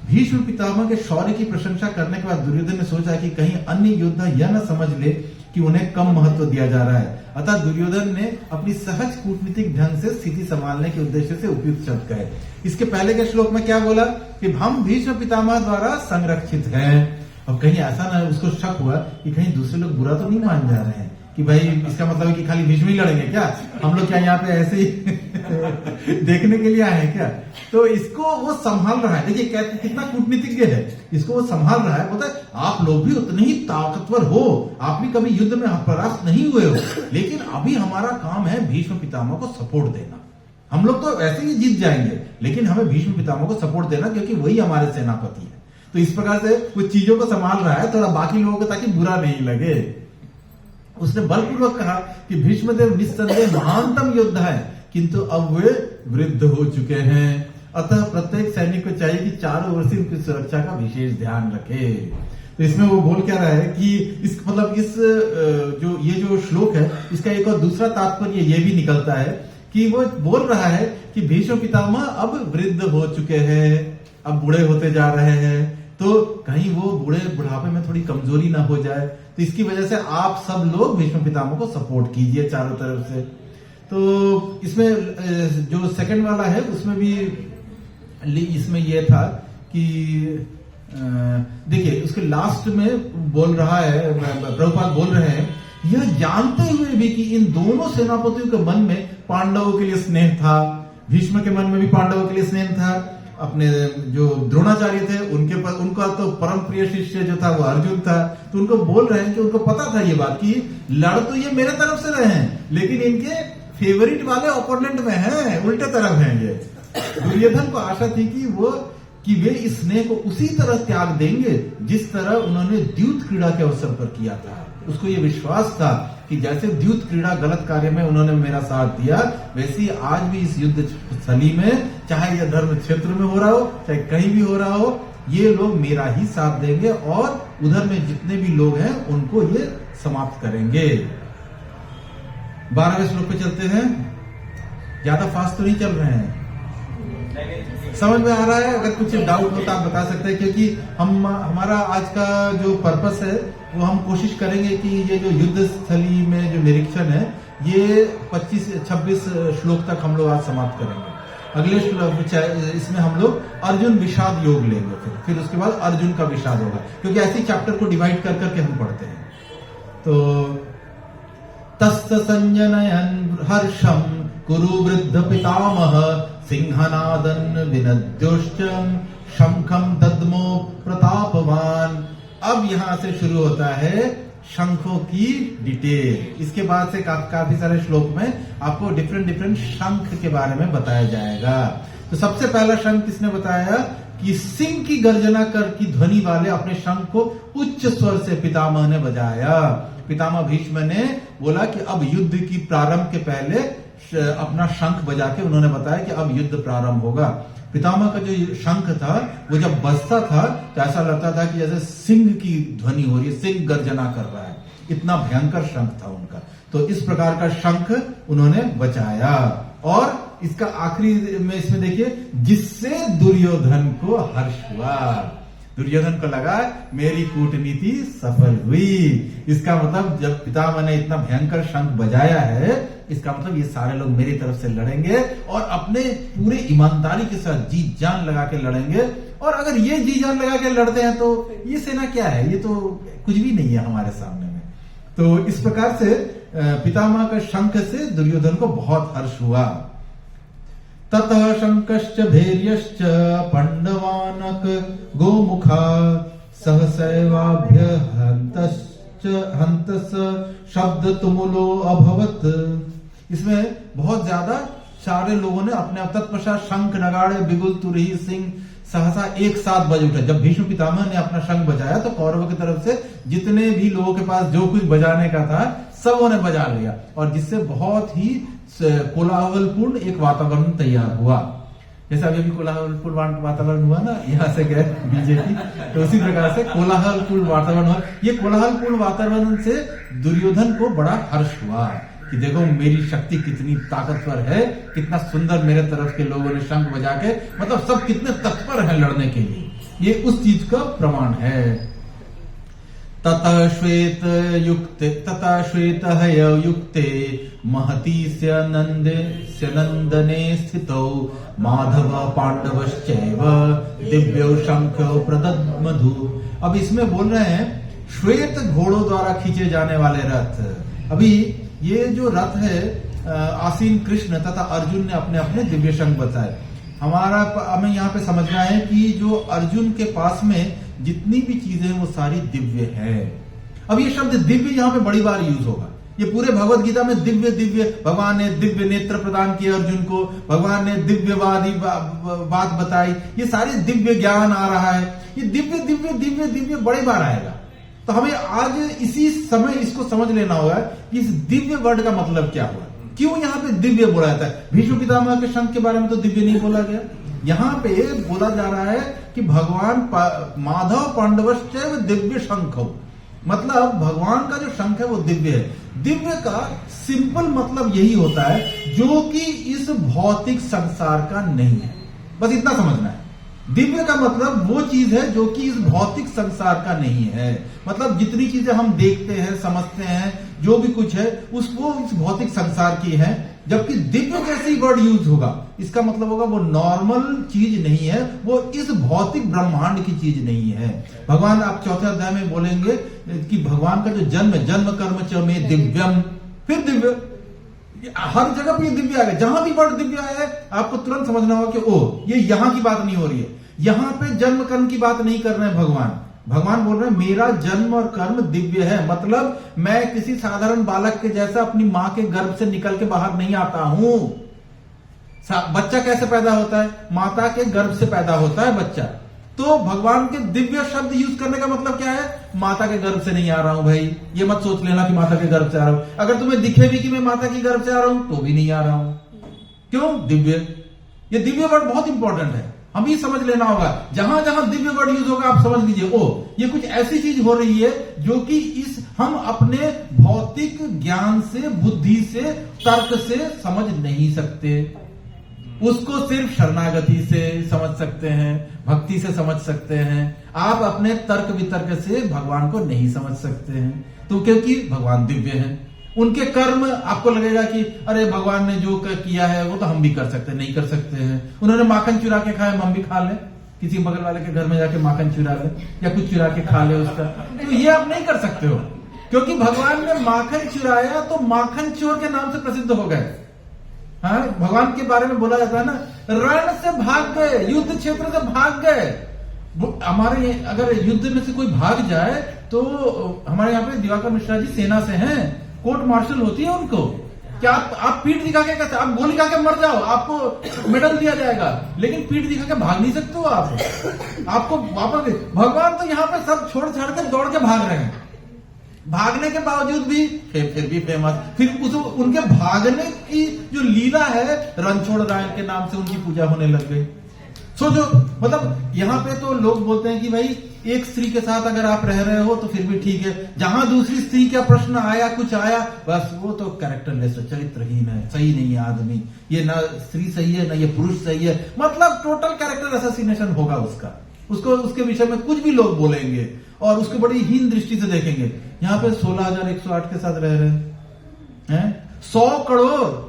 भीष्म पितामह के शौर्य की प्रशंसा करने के बाद दुर्योधन ने सोचा कि कहीं अन्य योद्धा यह न समझ ले कि उन्हें कम महत्व दिया जा रहा है। अतः दुर्योधन ने अपनी सहज कूटनीतिक ढंग से स्थिति संभालने के उद्देश्य से उपयुक्त शब्द कहे। इसके पहले के श्लोक में क्या बोला कि हम भीष्म पितामह द्वारा संरक्षित हैं। अब कहीं ऐसा ना उसको शक हुआ कि कहीं दूसरे लोग बुरा तो नहीं मान जा रहे हैं कि भाई इसका मतलब है कि खाली भीष्म ही लड़ेंगे क्या, हम लोग क्या यहाँ पे ऐसे ही देखने के लिए आए हैं क्या। तो इसको वो संभाल रहा है। देखिए कितना कूटनीतिज्ञ है, इसको वो संभाल रहा है। बोलता है आप लोग भी उतने ही ताकतवर हो, आप भी कभी युद्ध में परास्त नहीं हुए हो, लेकिन अभी हमारा काम है भीष्म पितामह को सपोर्ट देना। हम लोग तो ऐसे ही जीत जाएंगे, लेकिन हमें भीष्म पितामह को सपोर्ट देना, क्योंकि वही हमारे सेनापति है। तो इस प्रकार से कुछ चीजों को संभाल रहा है थोड़ा बाकी लोगों को, ताकि बुरा नहीं लगे। उसने बलपूर्वक कहा कि भीष्मदेव निस्संदेह महानतम योद्धा है, किंतु अब वे वृद्ध हो चुके हैं। अतः प्रत्येक सैनिक को चाहिए कि चारों ओर से उनकी सुरक्षा का विशेष ध्यान रखे। तो इसमें वो बोल क्या रहा है कि इस जो श्लोक है, इसका एक और दूसरा तात्पर्य ये भी निकलता है कि वो बोल रहा है कि भीष्म पितामह अब वृद्ध हो चुके हैं, अब बूढ़े होते जा रहे हैं, तो कहीं वो बुढ़ापे में थोड़ी कमजोरी ना हो जाए। तो इसकी वजह से आप सब लोग भीष्म पितामह को सपोर्ट कीजिए चारों तरफ से। तो इसमें जो सेकंड वाला है उसमें भी इसमें यह था कि देखिए उसके लास्ट में बोल रहा है, प्रभुपाद बोल रहे हैं, यह जानते हुए भी कि इन दोनों सेनापतियों के मन में पांडवों के लिए स्नेह था। भीष्म के मन में भी पांडवों के लिए स्नेह था। अपने जो द्रोणाचार्य थे उनका तो परम प्रिय शिष्य जो था वो अर्जुन था। तो उनको बोल रहे हैं कि उनको पता था ये बात कि लड़ तो ये मेरे तरफ से रहे हैं, लेकिन इनके फेवरेट वाले ओपोनेंट में हैं, उल्टे तरफ हैं ये। दुर्योधन को आशा थी कि वे इस स्नेह को उसी तरह त्याग देंगे जिस तरह उन्होंने द्यूत क्रीड़ा के अवसर पर किया था। उसको ये विश्वास था कि जैसे द्यूत क्रीड़ा गलत कार्य में उन्होंने मेरा साथ दिया, वैसे ही आज भी इस युद्ध स्थली में, चाहे यह धर्म क्षेत्र में हो रहा हो, चाहे कहीं भी हो रहा हो, ये लोग मेरा ही साथ देंगे और उधर में जितने भी लोग हैं उनको ये समाप्त करेंगे। 12वें श्लोक पे चलते हैं। ज्यादा फास्ट तो नहीं चल रहे हैं, समझ में आ रहा है? अगर कुछ डाउट हो तो आप बता सकते हैं, क्योंकि हमारा आज का जो पर्पस है वो हम कोशिश करेंगे कि ये जो युद्ध स्थली में जो निरीक्षण है ये 25-26 श्लोक तक हम लोग आज समाप्त करेंगे। अगले श्लोक इसमें हम लोग अर्जुन विषाद योग लेंगे, फिर उसके बाद अर्जुन का विषाद होगा, क्योंकि ऐसे चैप्टर को डिवाइड कर करके हम पढ़ते हैं। तो तस्त संजनयन हर्षम कुरु वृद्ध पितामह सिंहनादन विनद्योष्टम शंखम दद्मो प्रतापवान। अब यहां से शुरू होता है शंखों की डिटेल। इसके बाद से काफी सारे श्लोक में आपको डिफरेंट शंख के बारे में बताया जाएगा। तो सबसे पहला शंख किसने बताया कि सिंह की गर्जना कर की ध्वनि वाले अपने शंख को उच्च स्वर से पितामह ने बजाया। पितामह भीष्म ने बोला कि अब युद्ध की प्रारंभ के पहले अपना शंख बजा के उन्होंने बताया कि अब युद्ध प्रारंभ होगा। पितामह का जो शंख था वो जब बजता था तो ऐसा लगता था कि जैसे सिंह की ध्वनि हो रही है, सिंह गर्जना कर रहा है, इतना भयंकर शंख था उनका। तो इस प्रकार का शंख उन्होंने बचाया। और इसका आखिरी में इसमें देखिए, जिससे दुर्योधन को हर्ष हुआ। दुर्योधन को लगा मेरी कूटनीति सफल हुई। इसका मतलब जब पितामह ने इतना भयंकर शंख बजाया है, इसका मतलब ये सारे लोग मेरी तरफ से लड़ेंगे और अपने पूरे ईमानदारी के साथ जी जान लगा के लड़ेंगे। और अगर ये जी जान लगा के लड़ते हैं तो ये सेना क्या है, ये तो कुछ भी नहीं है हमारे सामने में। तो इस प्रकार से पितामह का शंख से दुर्योधन को बहुत हर्ष हुआ। ततः शंकश्च भैर्यश्च पंडवानक गोमुखा सहसैवाभ्य हंतस शब्द तुमुलो अभवत। इसमें बहुत ज्यादा सारे लोगों ने अपने तत्पश्चात शंख नगाड़े बिगुल तुरही सिंह सहसा एक साथ बज उठे। जब भीष्म पितामह ने अपना शंख बजाया तो कौरवों की तरफ से जितने भी लोगों के पास जो कुछ बजाने का था सबों ने बजा लिया, और जिससे बहुत ही कोलाहलपूर्ण एक वातावरण तैयार हुआ। जैसे अभी कोलाहलपूर्ण वातावरण हुआ ना, यहाँ से गए बीजेपी, तो उसी प्रकार से कोलाहलपूर्ण वातावरण हुआ। ये कोलाहलपूर्ण वातावरण से दुर्योधन को बड़ा हर्ष हुआ कि देखो मेरी शक्ति कितनी ताकतवर है, कितना सुंदर मेरे तरफ के लोगों ने शंख बजा के, मतलब सब कितने तत्पर हैं लड़ने के लिए। ये उस चीज का प्रमाण है। ततः श्वेत हय युक्ते महती स्यनंदने स्थितौ माधव पांडवश्चैव दिव्यो शंखो प्रदद्मधु। अब इसमें बोल रहे हैं श्वेत घोड़ों द्वारा खींचे जाने वाले रथ। अभी ये जो रथ है आसीन कृष्ण तथा अर्जुन ने अपने अपने दिव्य शंख बताए। हमें यहाँ पे समझना है कि जो अर्जुन के पास में जितनी भी चीजें वो सारी दिव्य है। अब ये शब्द दिव्य यहाँ पे बड़ी बार यूज होगा। ये पूरे भगवत गीता में दिव्य दिव्य, भगवान ने दिव्य नेत्र प्रदान किए अर्जुन को, भगवान ने दिव्यवादी बात बताई, ये सारे दिव्य ज्ञान आ रहा है। ये दिव्य दिव्य दिव्य दिव्य बड़ी बार आएगा। तो हमें आज इसी समय इसको समझ लेना होगा कि इस दिव्य वर्ड का मतलब क्या हुआ, क्यों यहाँ पे दिव्य बोला जाता है। भीष्म पितामह के शंख के बारे में तो दिव्य नहीं बोला गया, यहाँ पे बोला जा रहा है कि भगवान माधव पांडवश्चैव दिव्य शंख, मतलब भगवान का जो शंख है वो दिव्य है। दिव्य का सिंपल मतलब यही होता है जो कि इस भौतिक संसार का नहीं है, बस इतना समझना है। दिव्य का मतलब वो चीज है जो कि इस भौतिक संसार का नहीं है, मतलब जितनी चीजें हम देखते हैं समझते हैं जो भी कुछ है उसको इस भौतिक संसार की है। जबकि दिव्य जैसे ही वर्ड यूज होगा इसका मतलब होगा वो नॉर्मल चीज नहीं है, वो इस भौतिक ब्रह्मांड की चीज नहीं है। भगवान आप चौथे अध्याय में बोलेंगे कि भगवान का जो जन्म कर्म च में दिव्यम, फिर दिव्य, हर जगह पे ये दिव्य आएगा। जहां भी वर्ड दिव्य आया है आपको तुरंत समझना होगा कि ओ ये यहां की बात नहीं हो रही है, यहां पे जन्म कर्म की बात नहीं कर रहे हैं भगवान। भगवान बोल रहे हैं मेरा जन्म और कर्म दिव्य है, मतलब मैं किसी साधारण बालक के जैसा अपनी मां के गर्भ से निकल के बाहर नहीं आता हूं। बच्चा कैसे पैदा होता है, माता के गर्भ से पैदा होता है बच्चा। तो भगवान के दिव्य शब्द यूज करने का मतलब क्या है, माता के गर्भ से नहीं आ रहा हूं भाई, ये मत सोच लेना कि माता के गर्भ से आ रहा हूं। अगर तुम्हें दिखे भी कि मैं माता के गर्भ से आ रहा हूं तो भी नहीं आ रहा हूं। क्यों? दिव्य। ये दिव्य वर्ड बहुत इंपॉर्टेंट है, हम ही समझ लेना होगा। जहां जहां दिव्य वर्ड यूज होगा आप समझ लीजिए ओ ये कुछ ऐसी चीज हो रही है जो कि इस हम अपने भौतिक ज्ञान से, बुद्धि से, तर्क से समझ नहीं सकते। उसको सिर्फ शरणागति से समझ सकते हैं, भक्ति से समझ सकते हैं। आप अपने तर्क वितर्क से भगवान को नहीं समझ सकते हैं, तो क्योंकि भगवान दिव्य हैं। उनके कर्म आपको लगेगा कि अरे भगवान ने जो किया है वो तो हम भी कर सकते हैं, नहीं कर सकते हैं। उन्होंने माखन चुरा के खाया, हम भी खा ले, किसी बगल वाले के घर में जाके माखन चुरा ले या कुछ चुरा के खा ले उसका, तो ये आप नहीं कर सकते हो, क्योंकि भगवान ने माखन चुराया तो माखन चोर के नाम से प्रसिद्ध हो गए। हाँ, भगवान के बारे में बोला जाता है ना, रण से भाग गए, युद्ध क्षेत्र से भाग गए। हमारे अगर युद्ध में से कोई भाग जाए तो हमारे यहाँ पे दिवाकर मिश्रा जी सेना से हैं, कोर्ट मार्शल होती है उनको, क्या आप पीठ दिखा के कैसे, आप गोली खा के मर जाओ आपको मेडल दिया जाएगा, लेकिन पीठ दिखा के भाग नहीं सकते हो आपको वापस। भगवान तो यहाँ पे सब छोड़ छाड़ के दौड़ के भाग रहे हैं, भागने के बावजूद भी फिर भी फेमस। फिर उनके भागने की जो लीला है, रणछोड़ रायन के नाम से उनकी पूजा होने लग गई। सोचो, मतलब यहाँ पे तो लोग बोलते हैं कि भाई एक स्त्री के साथ अगर आप रह रहे हो तो फिर भी ठीक है, जहां दूसरी स्त्री का प्रश्न आया, कुछ आया, बस वो तो कैरेक्टरलेस है, चरित्रहीन है, सही नहीं है आदमी, ये ना स्त्री सही है ना ये पुरुष सही है, मतलब टोटल कैरेक्टर असैसिनेशन होगा उसको उसके विषय में कुछ भी लोग बोलेंगे और उसको बड़ी हीन दृष्टि से देखेंगे। यहाँ पे 16,108 के साथ रह रहे हैं, 100 करोड़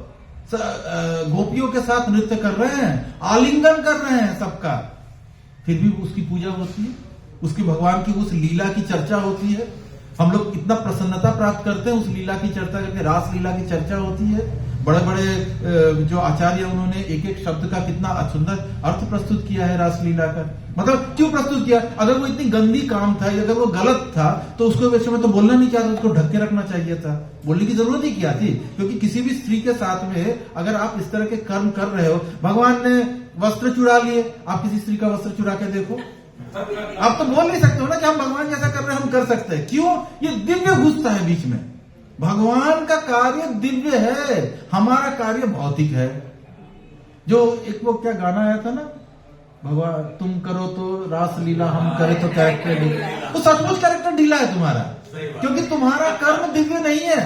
गोपियों के साथ नृत्य कर रहे हैं, आलिंगन कर रहे हैं सबका, फिर भी उसकी पूजा होती है, उसकी भगवान की उस लीला की चर्चा होती है। हम लोग इतना प्रसन्नता प्राप्त करते हैं उस लीला की चर्चा करके, रास लीला की चर्चा होती है। बड़े बड़े जो आचार्य उन्होंने एक एक शब्द का कितना सुंदर अर्थ प्रस्तुत किया है रास लीला का। मतलब क्यों प्रस्तुत किया? अगर वो इतनी गंदी काम था, अगर वो गलत था तो उसको वैसे में तो बोलना नहीं चाहता, उसको ढक के रखना चाहिए था, बोलने की जरूरत ही क्या थी? क्योंकि किसी भी स्त्री के साथ में अगर आप इस तरह के कर्म कर रहे हो, भगवान ने वस्त्र चुरा लिए, आप किसी स्त्री का वस्त्र चुरा के देखो, आप तो बोल नहीं सकते हो ना कि हम भगवान जैसा कर रहे हैं, हम कर सकते हैं। क्यों? ये दिव्य घुसता है बीच में। भगवान का कार्य दिव्य है, हमारा कार्य भौतिक है। जो एक वो क्या गाना आया था ना, भगवान तुम करो तो रास लीला, हम करें तो कैरेक्टर ढीला, तो सचमुच कैरेक्टर ढीला है तुम्हारा, क्योंकि तुम्हारा कर्म दिव्य नहीं है।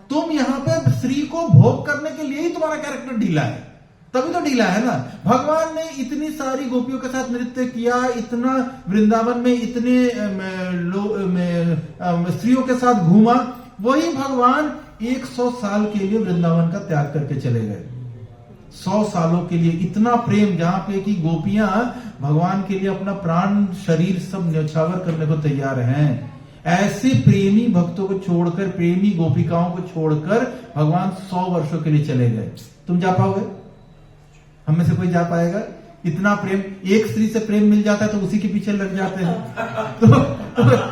तुम यहाँ पे स्त्री को भोग करने के लिए ही तुम्हारा कैरेक्टर ढीला है, तभी तो ढीला है ना। भगवान ने इतनी सारी गोपियों के साथ नृत्य किया, इतना वृंदावन में इतने स्त्रियों के साथ घूमा, वही भगवान 100 साल के लिए वृंदावन का त्याग करके चले गए। 100 सालों के लिए इतना प्रेम, जहां पे कि गोपियां भगवान के लिए अपना प्राण शरीर सब न्यौछावर करने को तैयार हैं। ऐसे प्रेमी भक्तों को छोड़कर, प्रेमी गोपिकाओं को छोड़कर भगवान 100 वर्षों के लिए चले गए। तुम जा पाओगे? हम में से कोई जा पाएगा? इतना प्रेम, एक स्त्री से प्रेम मिल जाता है तो उसी के पीछे लग जाते हैं। तो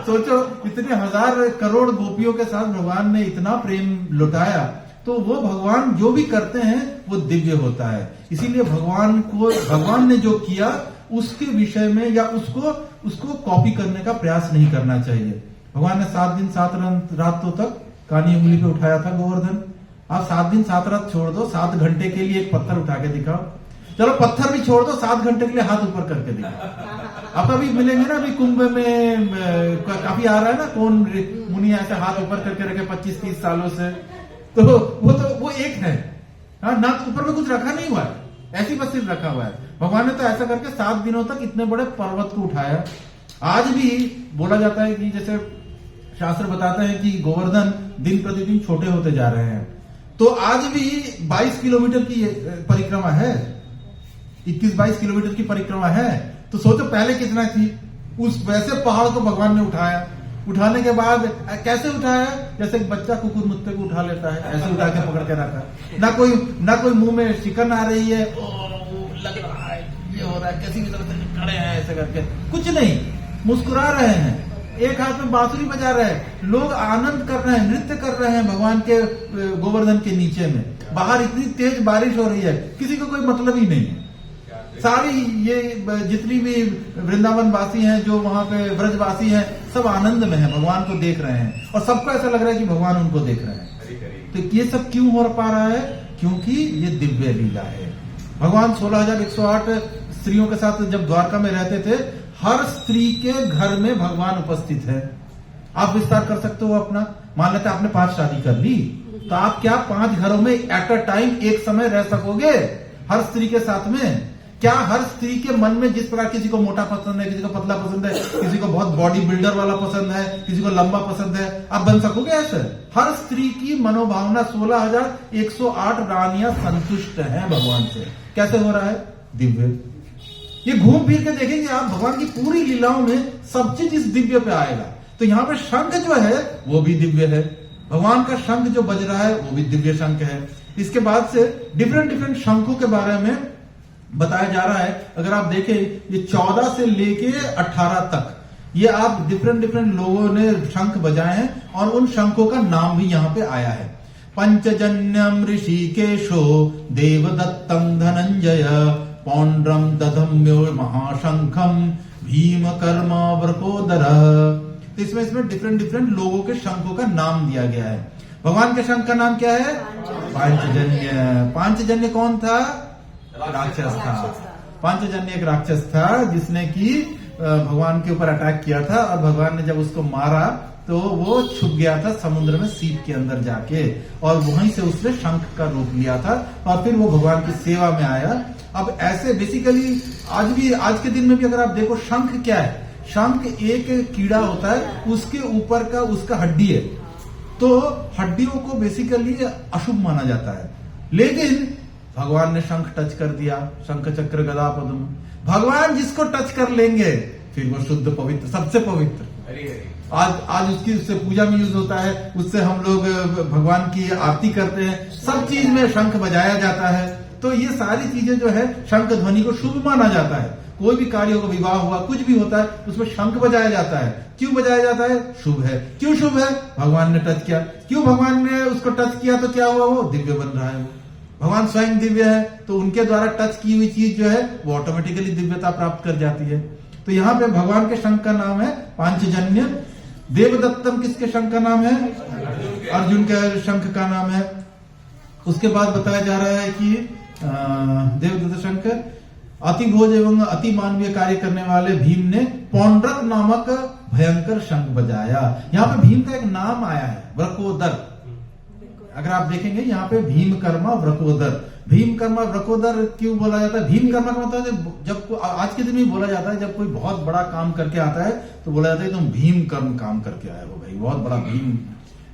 सोचो, इतने 1000 करोड़ गोपियों के साथ भगवान ने इतना प्रेम लुटाया, तो वो भगवान जो भी करते हैं वो दिव्य होता है। इसीलिए भगवान ने जो किया उसके विषय में या उसको कॉपी करने का प्रयास नहीं करना चाहिए। भगवान ने 7 दिन 7 रातों तक कानी उंगली पे उठाया था गोवर्धन। आप 7 दिन 7 रात छोड़ दो, 7 घंटे के लिए एक पत्थर उठा के दिखाओ। चलो पत्थर भी छोड़ दो, 7 घंटे के लिए हाथ ऊपर करके दिखाओ। अब अभी मिलेंगे ना, अभी कुंभ में काफी आ रहा है ना, कौन मुनि ऐसे हाथ ऊपर करके रखे 25-30 सालों से, तो वो एक है। हाँ, ना ऊपर में कुछ रखा नहीं हुआ है, ऐसी बस सिर्फ रखा हुआ है। भगवान ने तो ऐसा करके 7 दिनों तक इतने बड़े पर्वत को उठाया। आज भी बोला जाता है कि जैसे शास्त्र बताते हैं कि गोवर्धन दिन प्रतिदिन छोटे होते जा रहे हैं, तो आज भी 22 किलोमीटर की परिक्रमा है, 21-22 किलोमीटर की परिक्रमा है। तो सोचो पहले कितना थी। उस वैसे पहाड़ को भगवान ने उठाया, उठाने के बाद कैसे उठाया? जैसे एक बच्चा कुकुर मुत्ते को उठा लेता है, ऐसे उठा के पकड़ के रखा। ना कोई मुंह में चिकन आ रही है, लग रहा है ये हो रहा है, कैसी भी तरह से खड़े हैं ऐसे करके, कुछ नहीं, मुस्कुरा रहे हैं, एक हाथ में बांसुरी बजा रहे हैं, लोग आनंद कर रहे हैं, नृत्य कर रहे हैं भगवान के गोवर्धन के नीचे में। बाहर इतनी तेज बारिश हो रही है, किसी को कोई मतलब ही नहीं। सारी ये जितनी भी वृंदावन वासी हैं, जो वहां पे ब्रजवासी हैं, सब आनंद में हैं, भगवान को देख रहे हैं, और सबको ऐसा लग रहा है कि भगवान उनको देख रहे हैं। तो ये सब क्यों हो पा रहा है? क्योंकि ये दिव्य लीला है। भगवान 16,108 स्त्रियों के साथ जब द्वारका में रहते थे, हर स्त्री के घर में भगवान उपस्थित है। आप विस्तार कर सकते हो अपना। मान लेते आपने 5 शादी कर ली, तो आप क्या 5 घरों में एट अ टाइम एक समय रह सकोगे हर स्त्री के साथ में? क्या हर स्त्री के मन में जिस प्रकार, किसी को मोटा पसंद है, किसी को पतला पसंद है, किसी को बहुत बॉडी बिल्डर वाला पसंद है, किसी को लंबा पसंद है, आप बन सकोगे ऐसे? हर स्त्री की मनोभावना 16,108 रानियां संतुष्ट हैं भगवान से। कैसे हो रहा है? दिव्य। ये घूम फिर के देखेंगे आप, भगवान की पूरी लीलाओं में सब चीज इस दिव्य पे आएगा। तो यहाँ पे शंख जो है वो भी दिव्य है, भगवान का शंख जो बज रहा है वो भी दिव्य शंख है। इसके बाद से डिफरेंट डिफरेंट शंखों के बारे में बताया जा रहा है। अगर आप देखें ये 14 से लेके 18 तक ये आप डिफरेंट डिफरेंट लोगों ने शंख बजाए हैं और उन शंखों का नाम भी यहाँ पे आया है। पंचजन्यम ऋषिकेशो देवदत्तम धनंजय पौंड्रम दधम्यो महाशंखम भीम कर्मा वृकोदर। इसमें डिफरेंट डिफरेंट लोगों के शंखों का नाम दिया गया है। भगवान के शंख का नाम क्या है? पांचजन्य। पांचजन्य कौन था? राक्षस था। पांचजन्य एक राक्षस था जिसने कि भगवान के ऊपर अटैक किया था और भगवान ने जब उसको मारा तो वो छुप गया था समुद्र में सीप के अंदर जाके, और वहीं से उसने शंख का रूप लिया था और फिर वो भगवान की सेवा में आया। अब ऐसे बेसिकली आज के दिन में भी अगर आप देखो, शंख क्या है? शंख एक कीड़ा होता है, उसके ऊपर का उसका हड्डी है, तो हड्डियों को बेसिकली अशुभ माना जाता है। लेकिन भगवान ने शंख टच कर दिया, शंख चक्र गदा पद्म। भगवान जिसको टच कर लेंगे फिर वो शुद्ध पवित्र, सबसे पवित्र। आज उससे पूजा में यूज होता है, उससे हम लोग भगवान की आरती करते हैं, सब चीज में शंख बजाया जाता है। तो ये सारी चीजें जो है शंख ध्वनि को शुभ माना जाता है। कोई भी कार्य हो, विवाह हुआ, कुछ भी होता है, उसमें शंख बजाया जाता है। क्यों बजाया जाता है? शुभ है। क्यों शुभ है? भगवान ने टच किया। क्यों भगवान ने उसको टच किया तो क्या हुआ? वो दिव्य बन रहा है। भगवान स्वयं दिव्य है, तो उनके द्वारा टच की हुई चीज जो है वो ऑटोमेटिकली दिव्यता प्राप्त कर जाती है। तो यहाँ पे भगवान के शंख का नाम है पांचजन्य। देवदत्तम किसके शंख का नाम है? अर्जुन के शंख का नाम है। उसके बाद बताया जा रहा है कि देवदत्त शंख अति भोज एवं अति मानवीय कार्य करने वाले भीम ने पौंड्रक नामक भयंकर शंख बजाया। यहाँ पे भीम का एक नाम आया है, वृकोदर। अगर आप देखेंगे यहाँ पे भीम कर्मा वृकोदर। भीम कर्मा वृकोदर क्यों बोला जाता है? भीम कर्मा का मतलब है जब आज के दिन में बोला जाता है, जब कोई बहुत बड़ा काम करके आता है तो बोला जाता है तुम भीम कर्म काम करके आए हो भाई, बहुत बड़ा भीम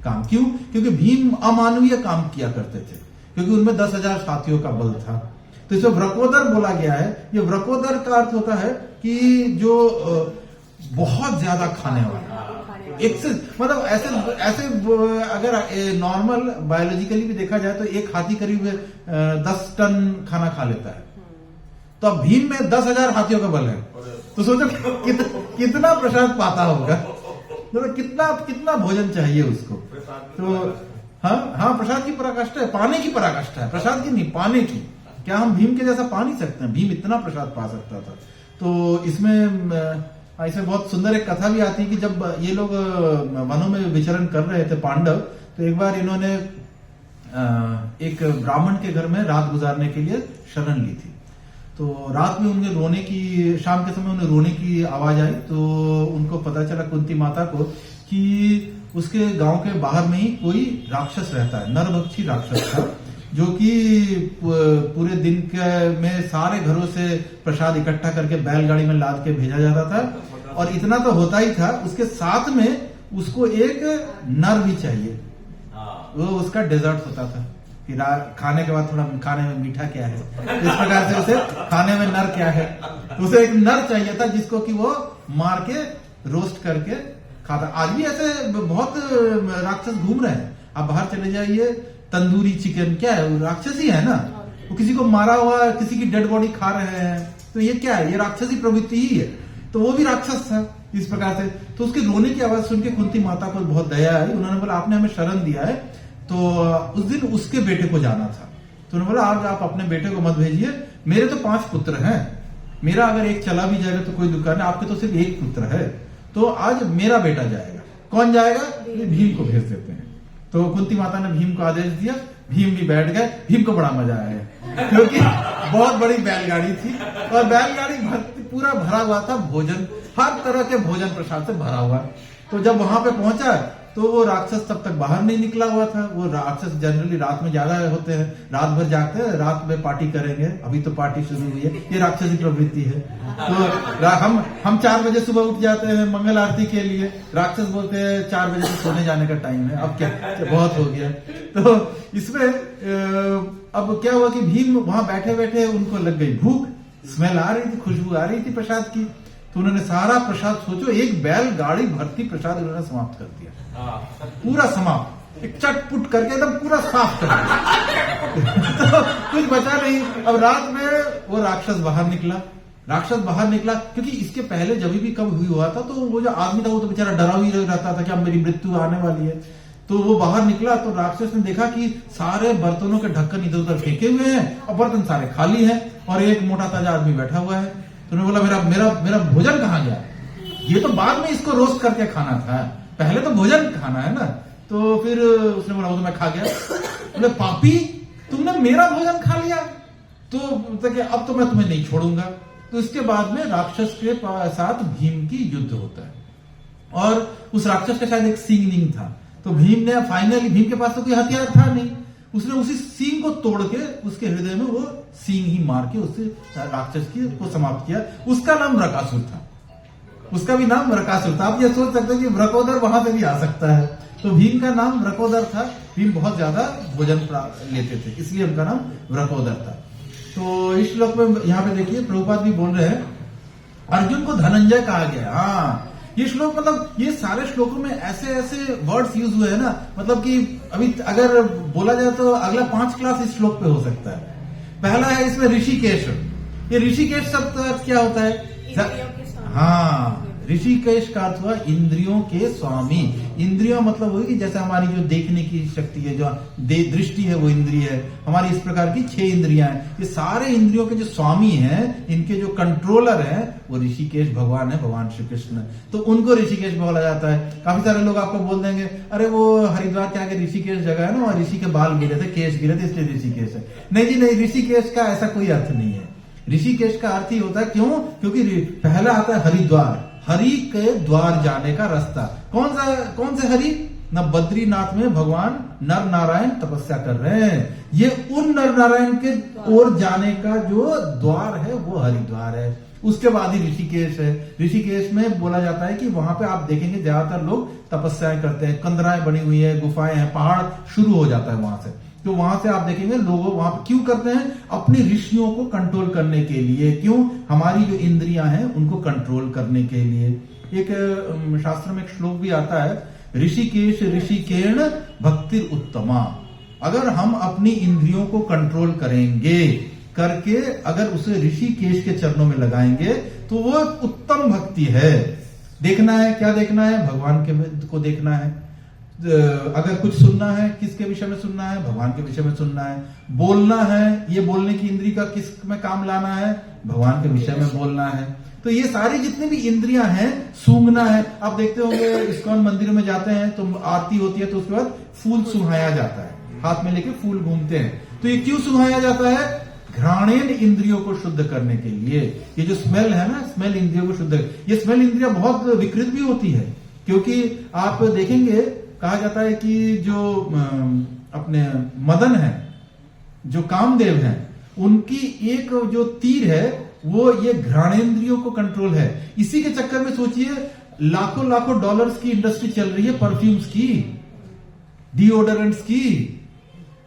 काम। क्यों? क्योंकि भीम अमानवीय काम किया करते थे, क्योंकि उनमें 10,000 साथियों का बल था। तो इसमें वृकोदर बोला गया है। ये वृकोदर का अर्थ होता है कि जो बहुत ज्यादा खाने वाला, एक्सेस, मतलब ऐसे अगर नॉर्मल बायोलॉजिकली भी देखा जाए तो एक हाथी करीब 10 टन खाना खा लेता है। तो अब भीम में 10,000 हाथियों का बल है, तो सोचो कितना प्रसाद पाता होगा, मतलब कितना भोजन चाहिए उसको। तो हाँ, प्रसाद की पराकाष्ठा है, पाने की पराकाष्ठा है, प्रसाद की नहीं, पाने की। क्या हम भीम के जैसा पा नहीं सकते? भीम इतना प्रसाद पा सकता था। तो इसमें बहुत सुंदर एक कथा भी आती है कि जब ये लोग वनों में विचरण कर रहे थे पांडव, तो एक बार इन्होंने एक ब्राह्मण के घर में रात गुजारने के लिए शरण ली थी। तो रात में उनके रोने की, शाम के समय उन्हें रोने की आवाज आई। तो उनको पता चला कुंती माता को कि उसके गांव के बाहर में ही कोई राक्षस रहता है, नरभक्षी राक्षस था, जो कि पूरे दिन के में सारे घरों से प्रसाद इकट्ठा करके बैलगाड़ी में लाद के भेजा जाता था। और इतना तो होता ही था, उसके साथ में उसको एक नर भी चाहिए, वो उसका डेजर्ट होता था कि खाने के बाद थोड़ा खाने में मीठा क्या है, इस प्रकार से उसे खाने में नर क्या है, उसे एक नर चाहिए था जिसको कि वो मार के रोस्ट करके खाता। आज भी ऐसे बहुत राक्षस घूम रहे हैं। आप बाहर चले जाइए, तंदूरी चिकन क्या है? वो राक्षस ही है ना। वो किसी को मारा हुआ, किसी की डेड बॉडी खा रहे हैं, तो ये क्या है? ये राक्षसी प्रवृत्ति ही है। तो वो भी राक्षस था इस प्रकार से। तो उसके रोने की आवाज सुन के कुंती माता को बहुत दया आई। उन्होंने बोला आपने हमें शरण दिया है, तो उस दिन उसके बेटे को जाना था। तो उन्होंने बोला आज आप अपने बेटे को मत भेजिए, मेरे तो 5 पुत्र हैं, मेरा अगर एक चला भी जाएगा तो कोई दुकान है, आपके तो सिर्फ एक पुत्र है, तो आज मेरा बेटा जाएगा। कौन जाएगा? भीम को भेज देते हैं। तो कुंती माता ने भीम को आदेश दिया, भीम भी बैठ गए। भीम को बड़ा मजा आया क्योंकि बहुत बड़ी बैलगाड़ी थी और बैलगाड़ी पूरा भरा हुआ था, भोजन, हर तरह के भोजन प्रसाद से भरा हुआ। तो जब वहां पे पहुंचा तो वो राक्षस तब तक बाहर नहीं निकला हुआ था। वो राक्षस जनरली रात में ज्यादा होते हैं, रात भर जागते हैं, रात में पार्टी करेंगे। अभी तो पार्टी शुरू हुई है, ये राक्षसी प्रवृत्ति है। तो हम 4 बजे सुबह उठ जाते हैं मंगल आरती के लिए, राक्षस बोलते हैं 4 बजे से सोने जाने का टाइम है, अब क्या बहुत हो गया। तो इसमें अब क्या हुआ कि भीम वहां बैठे बैठे उनको लग गई भूख, स्मेल आ रही थी, खुशबू आ रही थी प्रसाद की। तो उन्होंने सारा प्रसाद, सोचो एक बैल गाड़ी भर्ती प्रसाद उन्होंने समाप्त कर दिया, पूरा समाप्त, एक चटपुट करके एकदम पूरा साफ कर दिया। तो कुछ बचा नहीं। अब रात में वो राक्षस बाहर निकला, क्योंकि इसके पहले जब भी कब हुआ था तो वो जो आदमी था वो तो बेचारा डरा ही रहता था कि अब मेरी मृत्यु आने वाली है। तो वो बाहर निकला तो राक्षस ने देखा कि सारे बर्तनों के ढक्कन इधर उधर फेंके हुए हैं और बर्तन सारे खाली हैं और एक मोटा ताजा आदमी बैठा हुआ है। तो उन्होंने बोला मेरा भोजन कहाँ गया? ये तो बाद में इसको रोस्ट करके खाना था, पहले तो भोजन खाना है ना। तो फिर उसने बोला वो तो मैं खा गया। बोले पापी, तुमने मेरा भोजन खा लिया, तो अब तो मैं तुम्हें नहीं छोड़ूंगा। तो इसके बाद में राक्षस के साथ भीम की युद्ध होता है और उस राक्षस का शायद एक सींग नहीं था। तो भीम ने फाइनली, भीम के पास तो कोई हथियार था नहीं, उसने उसी सींग को तोड़ के उसके हृदय में वो सींग ही मार के उससे राक्षस को समाप्त किया। उसका नाम वृकासुर था, उसका भी नाम वृकासुर था। आप ये सोच सकते हैं कि वृकोदर वहां पे भी आ सकता है। तो भीम का नाम वृकोदर था। भीम बहुत ज्यादा भोजन लेते थे, इसलिए उनका नाम वृकोदर था। तो इस श्लोक में यहाँ पे देखिए प्रभुपाद भी बोल रहे हैं अर्जुन को धनंजय कहा गया। हाँ, ये श्लोक मतलब ये सारे श्लोकों में ऐसे ऐसे वर्ड्स यूज हुए हैं ना, मतलब कि अभी अगर बोला जाए तो अगला 5 क्लास इस श्लोक पे हो सकता है। पहला है इसमें ऋषिकेश। ये ऋषिकेश शब्द का अर्थ क्या होता है? हाँ, ऋषिकेश का अर्थ हुआ इंद्रियों के स्वामी। इंद्रियों मतलब वही कि जैसे हमारी जो देखने की शक्ति है, जो दृष्टि है वो इंद्रिय है। हमारी इस प्रकार की 6 इंद्रियां हैं। ये सारे इंद्रियों के जो स्वामी हैं, इनके जो कंट्रोलर हैं, वो ऋषिकेश भगवान है, भगवान श्री कृष्ण। तो उनको ऋषिकेश बोला जाता है। काफी सारे लोग आपको बोल देंगे अरे वो हरिद्वार के आगे ऋषिकेश जगह है ना, वहां ऋषि के बाल गिरे थे, केश गिरे थे, इसलिए ऋषिकेश है। नहीं जी नहीं, ऋषिकेश का ऐसा कोई अर्थ नहीं है। ऋषिकेश का अर्थ ही होता है, क्यों? क्योंकि पहला आता है हरिद्वार, हरि के द्वार जाने का रास्ता। कौन से हरि? न बद्रीनाथ में भगवान नर नारायण तपस्या कर रहे हैं। ये उन नर नारायण के ओर जाने का जो द्वार है वो हरिद्वार है। उसके बाद ही ऋषिकेश है। ऋषिकेश में बोला जाता है कि वहां पे आप देखेंगे ज्यादातर लोग तपस्याएं करते हैं, कंदराएं बनी हुई है, गुफाएं हैं, पहाड़ शुरू हो जाता है वहां से। तो वहां से आप देखेंगे लोग वहां पे क्यों करते हैं? अपनी ऋषियों को कंट्रोल करने के लिए। क्यों? हमारी जो इंद्रियां हैं उनको कंट्रोल करने के लिए। एक शास्त्र में एक श्लोक भी आता है, ऋषिकेश ऋषिकेण भक्ति उत्तमा। अगर हम अपनी इंद्रियों को कंट्रोल करेंगे करके अगर उसे ऋषिकेश के चरणों में लगाएंगे तो वो उत्तम भक्ति है। देखना है, क्या देखना है? भगवान के को देखना है। अगर कुछ सुनना है, किसके विषय में सुनना है? भगवान के विषय में सुनना है। बोलना है, ये बोलने की इंद्री का किस में काम लाना है? भगवान के विषय में बोलना है। तो ये सारी जितनी भी इंद्रियां हैं, सूंघना है। आप देखते होंगे इस्कॉन मंदिर में जाते हैं तो आरती होती है तो उसके बाद फूल सुंघाया जाता है, हाथ में लेके फूल घूमते हैं। तो ये क्यों सुंघाया जाता है? घ्राणेन इंद्रियों को शुद्ध करने के लिए। ये जो स्मेल है ना, स्मेल इंद्रियों को शुद्ध, ये स्मेल इंद्रिया बहुत विकृत भी होती है। क्योंकि आप देखेंगे कहा जाता है कि जो अपने मदन है, जो कामदेव हैं, उनकी एक जो तीर है वो ये घ्राणेंद्रियों को कंट्रोल है। इसी के चक्कर में सोचिए लाखों लाखों डॉलर्स की इंडस्ट्री चल रही है, परफ्यूम्स की, डिओडरेंट्स की।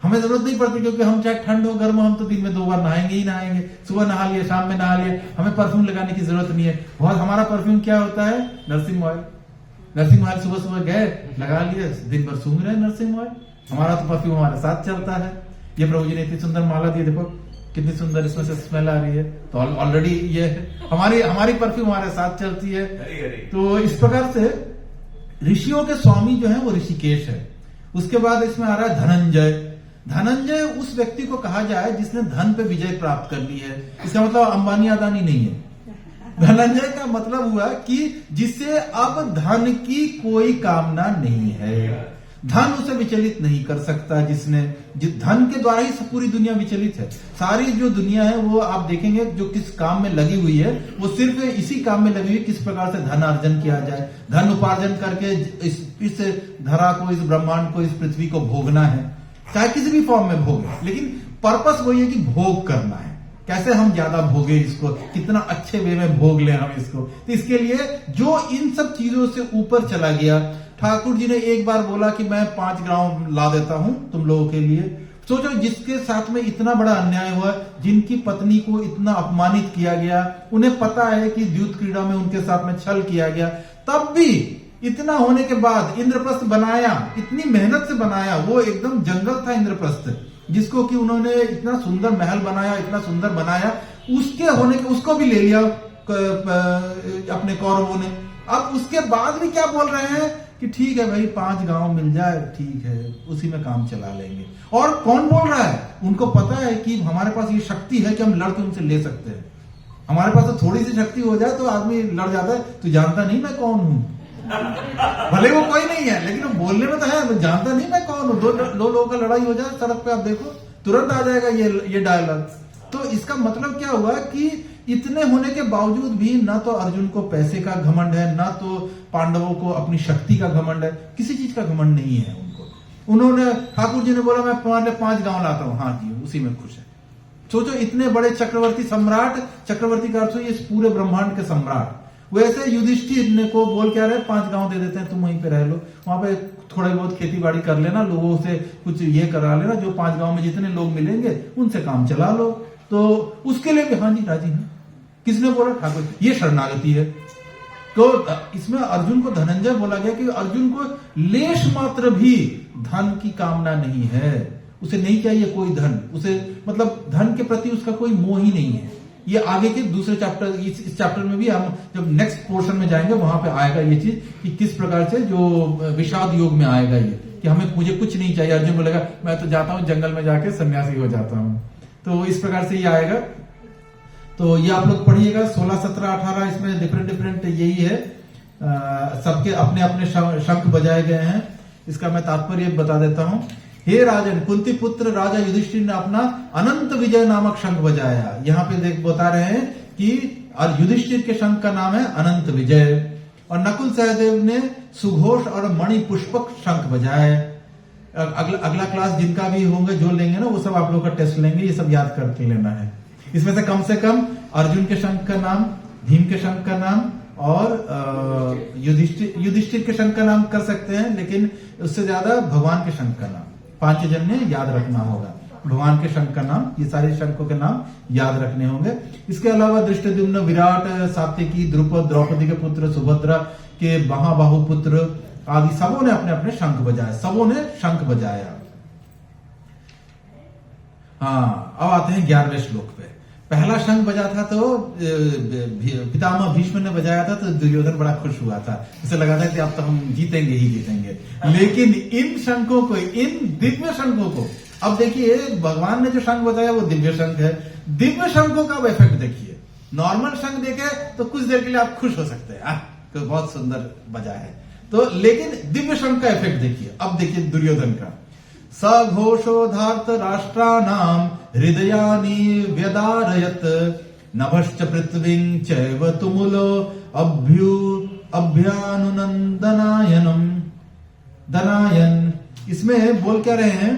हमें जरूरत नहीं पड़ती क्योंकि हम चाहे ठंड हो गर्म हो, हम तो दिन में 2 बार नहाएंगे ही नहाएंगे। सुबह नहा लिए, शाम में नहा लिए, हमें परफ्यूम लगाने की जरूरत नहीं है। बहुत हमारा परफ्यूम क्या होता है? नरसिंह ऑयल। नरसिंह ऑयल सुबह सुबह गए, लगा लिए, दिन भर सूंघ रहे हैं नरसिंह ऑयल। हमारा तो परफ्यूम हमारे साथ चलता है। ये प्रभु जी ने इतनी सुंदर माला दी, देखो कितनी सुंदर इसमें से स्मेल आ रही है। तो ऑलरेडी ये हमारी परफ्यूम हमारे साथ चलती है। तो इस प्रकार से ऋषियों के स्वामी जो है वो ऋषिकेश है। उसके बाद इसमें आ रहा है धनंजय। धनंजय उस व्यक्ति को कहा जाए जिसने धन पे विजय प्राप्त कर ली है। इसका मतलब अंबानी अदानी नहीं है। धनंजय का मतलब हुआ कि जिसे अब धन की कोई कामना नहीं है। धन उसे विचलित नहीं कर सकता। धन के द्वारा ही पूरी दुनिया विचलित है। सारी जो दुनिया है वो आप देखेंगे जो किस काम में लगी हुई है, वो सिर्फ इसी काम में लगी हुई किस प्रकार से धन अर्जन किया जाए, धन उपार्जन करके इस धरा को, इस ब्रह्मांड को, इस पृथ्वी को भोगना है, चाहे किसी भी फॉर्म में भोगे, लेकिन पर्पस वही है कि भोग करना है। कैसे हम ज्यादा भोगे इसको, कितना अच्छे वे में भोग लें हम इसको। तो इसके लिए जो इन सब चीजों से ऊपर चला गया, ठाकुर जी ने एक बार बोला कि मैं 5 गांव ला देता हूं तुम लोगों के लिए। सोचो जिसके साथ में इतना बड़ा अन्याय हुआ, जिनकी पत्नी को इतना अपमानित किया गया, उन्हें पता है कि द्यूत क्रीड़ा में उनके साथ में छल किया गया, तब भी इतना होने के बाद इंद्रप्रस्थ बनाया, इतनी मेहनत से बनाया। वो एकदम जंगल था इंद्रप्रस्थ, जिसको कि उन्होंने इतना सुंदर महल बनाया, इतना सुंदर बनाया, उसके होने के उसको भी ले लिया अपने कौरवों ने। अब उसके बाद भी क्या बोल रहे हैं कि ठीक है भाई 5 गांव मिल जाए, ठीक है, उसी में काम चला लेंगे। और कौन बोल रहा है? उनको पता है कि हमारे पास ये शक्ति है कि हम लड़के उनसे ले सकते हैं। हमारे पास तो थोड़ी सी शक्ति हो जाए तो आदमी लड़ जाता है। तू जानता नहीं मैं कौन हूं, भले वो कोई नहीं है, लेकिन वो बोलने में तो है, मैं जानता नहीं मैं कौन हूं। दो लोगों का लड़ाई हो जाए सड़क पे, आप देखो तुरंत आ जाएगा ये डायलॉग। तो इसका मतलब क्या हुआ कि इतने होने के बावजूद भी ना तो अर्जुन को पैसे का घमंड है, ना तो पांडवों को अपनी शक्ति का घमंड है, किसी चीज का घमंड नहीं है उनको। उन्होंने, ठाकुर जी ने बोला मैं तुम्हारे 5 गांव लाता हूं, हाँ जी, उसी में खुश है। सोचो इतने बड़े चक्रवर्ती सम्राट, चक्रवर्ती का अर्थ है इस पूरे ब्रह्मांड के सम्राट, वैसे युधिष्ठिर ने को बोल क्या रहे 5 गांव दे देते हैं, तुम वहीं पे रह लो, वहां पे थोड़ी बहुत खेती बाड़ी कर लेना, लोगों से कुछ ये करा लेना, जो 5 गांव में जितने लोग मिलेंगे उनसे काम चला लो। तो उसके लिए भी हाँ जी राजी है। किसने बोला? ठाकुर। ये शरणागति है। तो इसमें अर्जुन को धनंजय बोला गया कि अर्जुन को लेश मात्र भी धन की कामना नहीं है, उसे नहीं चाहिए कोई धन, उसे मतलब धन के प्रति उसका कोई मोह ही नहीं है। ये आगे के दूसरे चैप्टर, इस चैप्टर में भी हम जब नेक्स्ट पोर्शन में जाएंगे वहां पे आएगा ये चीज कि किस प्रकार से जो विषाद योग में आएगा ये कि हमें मुझे कुछ नहीं चाहिए। अर्जुन बोलेगा मैं तो जाता हूं जंगल में जाके सन्यासी हो जाता हूं। तो इस प्रकार से ये आएगा। तो ये आप लोग पढ़िएगा 16, 17, 18 इसमें डिफरेंट यही है। सबके अपने अपने शंख बजाए गए हैं। इसका मैं तात्पर्य बता देता हूं। हे राजन, कुंती पुत्र राजा युधिष्ठिर ने अपना अनंत विजय नामक शंख बजाया। यहाँ पे देख बता रहे हैं कि युधिष्ठिर के शंख का नाम है अनंत विजय। और नकुल सहदेव ने सुघोष और मणि पुष्पक शंख बजाए। अगला क्लास जिनका भी होंगे जो लेंगे ना वो सब आप लोग का टेस्ट लेंगे, ये सब याद करके लेना है। इसमें से कम अर्जुन के शंख का नाम, भीम के शंख का नाम और युधिष्ठिर के शंख का नाम कर सकते हैं, लेकिन उससे ज्यादा भगवान के शंख का नाम 5 जन ने याद रखना होगा। भगवान के शंख का नाम, ये सारे शंखों के नाम याद रखने होंगे। इसके अलावा धृष्टद्युम्न, विराट, सात्यकी, द्रुपद, द्रौपदी के पुत्र, सुभद्रा के महाबाहु पुत्र आदि सबों ने अपने अपने शंख बजाए, सबों ने शंख बजाया। हाँ, अब आते हैं 11वें श्लोक पे। पहला शंख बजा था तो पितामह भीष्म ने बजाया था तो दुर्योधन बड़ा खुश हुआ था, उसे लगा था कि अब तो हम जीतेंगे ही जीतेंगे। लेकिन इन शंखों को, इन दिव्य शंखों को, अब देखिए भगवान ने जो शंख बजाया वो दिव्य शंख है। दिव्य शंखों का इफेक्ट देखिए। नॉर्मल शंख देखे तो कुछ देर के लिए आप खुश हो सकते हैं, तो बहुत सुंदर बजा है, तो लेकिन दिव्य शंख का इफेक्ट देखिए। अब देखिए दुर्योधन का, सघोषोधार्त राष्ट्राणाम हृदयानि व्यदारयत नभश्च पृथ्वीं चैव तुमुलो दनायन। इसमें बोल क्या रहे हैं?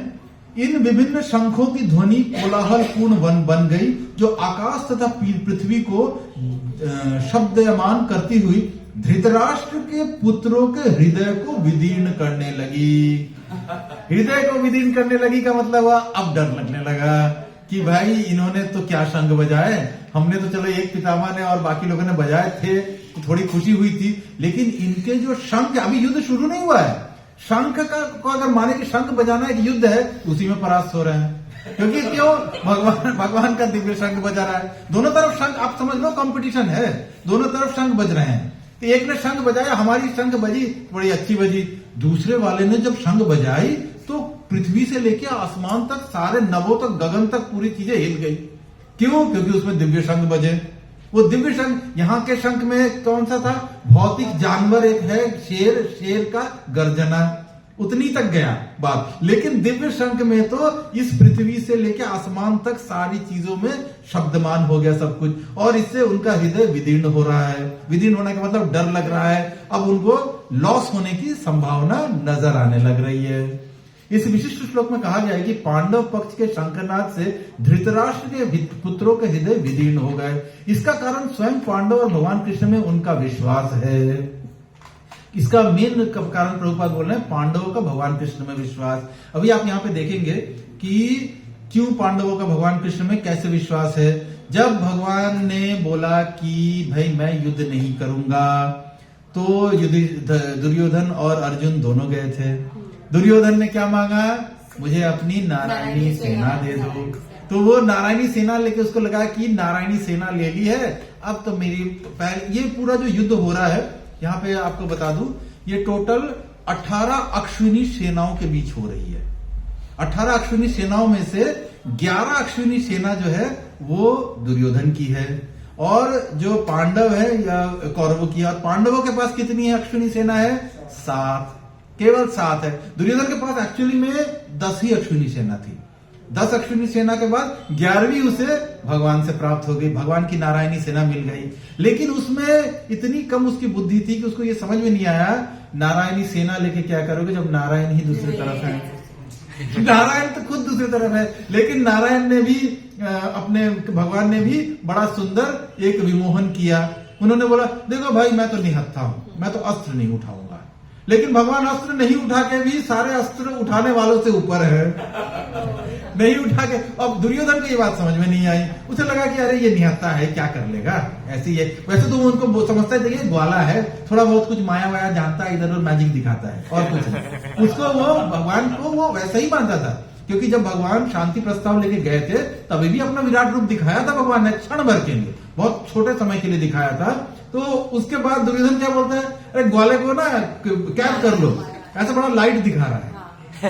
इन विभिन्न शंखों की ध्वनि कोलाहल पूर्ण बन गई, जो आकाश तथा पृथ्वी को शब्दयमान करती हुई धृतराष्ट्र के पुत्रों के हृदय को विदीर्ण करने लगी। हृदय को विदीर्ण करने लगी का मतलब हुआ अब डर लगने लगा कि भाई इन्होंने तो क्या शंख बजाए, हमने तो चलो एक पितामह ने और बाकी लोगों ने बजाए थे, तो थोड़ी खुशी हुई थी, लेकिन इनके जो शंख, अभी युद्ध शुरू नहीं हुआ है, शंख को अगर माने कि शंख बजाना एक युद्ध है, उसी में परास्त हो रहे हैं। क्योंकि क्यों? भगवान का दिव्य शंख बजा रहा है। दोनों तरफ शंख, आप समझ लो कंपटीशन है, दोनों तरफ शंख बज रहे हैं। तो एक ने शंख बजाया, हमारी शंख बजी, बड़ी अच्छी बजी। दूसरे वाले ने जब शंख बजाई तो पृथ्वी से लेके आसमान तक, सारे नभों तक, गगन तक पूरी चीजें हिल गई। क्यों? क्योंकि उसमें दिव्य शंख बजे। वो दिव्य शंख, यहाँ के शंख में कौन सा था? भौतिक जानवर एक है शेर, शेर का गर्जना। उतनी तक गया बात। लेकिन दिव्य शंख में तो इस पृथ्वी से लेकर आसमान तक सारी चीजों में शब्दमान हो गया सब कुछ, और इससे उनका हृदय विदीर्ण हो रहा है। विदीर्ण होने का मतलब डर लग रहा है, अब उनको लॉस होने की संभावना नजर आने लग रही है। इस विशिष्ट श्लोक में कहा गया है कि पांडव पक्ष के शंखनाद से धृतराष्ट्र के पुत्रों के हृदय विदीर्ण हो गए। इसका कारण स्वयं पांडव और भगवान कृष्ण में उनका विश्वास है। इसका मेन कारण प्रभुपाद बोल रहे हैं पांडवों का भगवान कृष्ण में विश्वास। अभी आप यहाँ पे देखेंगे कि क्यों पांडवों का भगवान कृष्ण में कैसे विश्वास है। जब भगवान ने बोला कि भाई मैं युद्ध नहीं करूंगा, तो दुर्योधन और अर्जुन दोनों गए थे। दुर्योधन ने क्या मांगा, मुझे अपनी नारायणी सेना दे दो। तो वो नारायणी सेना लेके उसको लगा कि नारायणी सेना ले ली है, अब तो मेरी ये पूरा जो युद्ध हो रहा है, यहाँ पे आपको बता दूं, ये टोटल 18 अश्विनी सेनाओं के बीच हो रही है। 18 अश्विनी सेनाओं में से 11 अश्विनी सेना जो है वो दुर्योधन की है, और जो पांडव है या कौरवों की है। और पांडवों के पास कितनी है अश्विनी सेना है? 7, केवल 7 है। दुर्योधन के पास एक्चुअली में 10 ही अश्विनी सेना थी। 10 अश्विनी सेना के बाद 11वीं उसे भगवान से प्राप्त हो गई, भगवान की नारायणी सेना मिल गई। लेकिन उसमें इतनी कम उसकी बुद्धि थी कि उसको ये समझ में नहीं आया नारायणी सेना लेके क्या करोगे जब नारायण ही दूसरी तरफ है। नारायण तो खुद दूसरी तरफ है, लेकिन नारायण ने भी अपने भगवान ने भी बड़ा सुंदर एक विमोहन किया। उन्होंने बोला देखो भाई मैं तो निहत्था हूं, मैं तो अस्त्र नहीं उठाऊंगा। लेकिन भगवान अस्त्र नहीं उठा के भी सारे अस्त्र उठाने वालों से ऊपर है, नहीं उठा के। अब दुर्योधन को ये बात समझ में नहीं आई, उसे लगा कि अरे ये निहत्था है, क्या कर लेगा, ऐसी है। वैसे तो उनको समझता है ये ग्वाला है, थोड़ा बहुत कुछ माया वाया जानता है, इधर उधर मैजिक दिखाता है और कुछ नहीं। उसको वो भगवान को वो वैसा ही मानता था, क्योंकि जब भगवान शांति प्रस्ताव लेके गए थे तभी भी अपना विराट रूप दिखाया था भगवान ने, क्षण भर के लिए, बहुत छोटे समय के लिए दिखाया था। तो उसके बाद दुर्योधन क्या बोलता है, अरे ग्वाले को ना कैद कर लो, ऐसा बड़ा लाइट दिखा रहा है।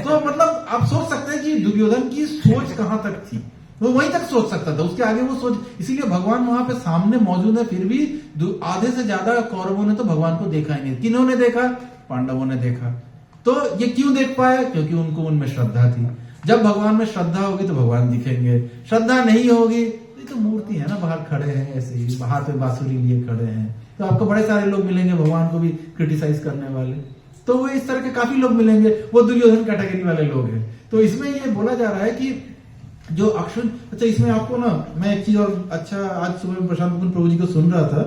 तो मतलब आप सोच सकते हैं कि दुर्योधन की सोच कहां तक थी, वो वहीं तक सोच सकता था, उसके आगे वो सोच। इसीलिए भगवान वहां पे सामने मौजूद है, फिर भी आधे से ज्यादा कौरवों ने तो भगवान को देखा ही नहीं। किन्होंने देखा? पांडवों ने देखा। तो ये क्यों देख पाए? क्योंकि उनको उनमें श्रद्धा थी। जब भगवान में श्रद्धा होगी तो भगवान दिखेंगे, श्रद्धा नहीं होगी तो मूर्ति है ना, बाहर खड़े हैं ऐसे ही, हाथ में बांसुरी लिए खड़े हैं, तो आपको बड़े सारे लोग मिलेंगे भगवान को भी क्रिटिसाइज करने वाले। तो वो इस तरह के काफी लोग मिलेंगे, वो दुर्योधन कैटेगरी वाले लोग हैं। तो इसमें ये बोला जा रहा है कि जो अक्षुण, अच्छा इसमें आपको ना मैं एक चीज और, अच्छा आज सुबह में प्रशांत मुकुंद प्रभु जी को सुन रहा था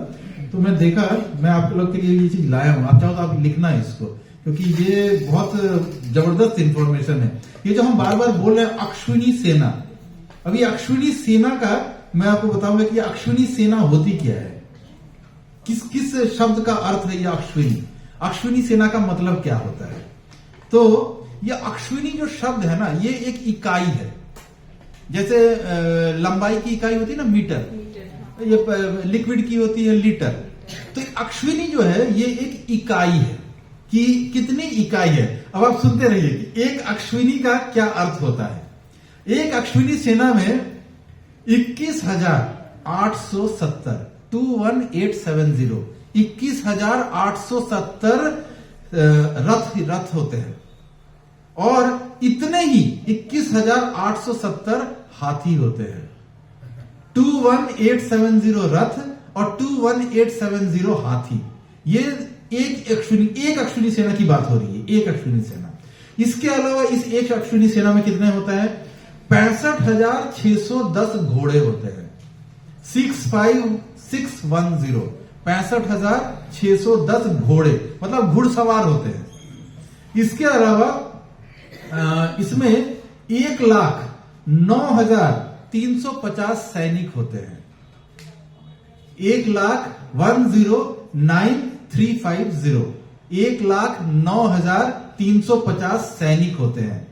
तो मैं देखा, मैं आप लोग के लिए ये चीज लाया हूँ, आप चाहो तो आप लिखना है इसको, क्योंकि ये बहुत जबरदस्त इंफॉर्मेशन है। ये जो हम बार बार बोल रहे हैं अश्विनी सेना, अभी अश्विनी सेना का मैं आपको बताऊंगा कि अश्विनी सेना होती क्या है, किस किस शब्द का अर्थ है ये अश्विनी, अश्विनी सेना का मतलब क्या होता है। तो ये अश्विनी जो शब्द है ना, ये एक इकाई है। जैसे लंबाई की इकाई होती है ना मीटर, ये लिक्विड की होती है लीटर। तो अश्विनी जो है ये एक इकाई है कि कितनी इकाई है। अब आप सुनते रहिए कि एक अश्विनी का क्या अर्थ होता है। एक अश्विनी सेना में 21,870 21870 21,870 रथ होते हैं, और इतने ही 21,870 हाथी होते हैं। 21870 रथ और 21870 हाथी, ये एक अश्विनी सेना की बात हो रही है, एक अश्विनी सेना। इसके अलावा इस एक अश्विनी सेना में कितने होता है? 65,610 घोड़े होते हैं। 65610 65,610 घोड़े, मतलब घुड़सवार होते हैं। इसके अलावा इसमें 1,09,350 सैनिक होते हैं। 1,10,9,350 1,09,350 सैनिक होते हैं।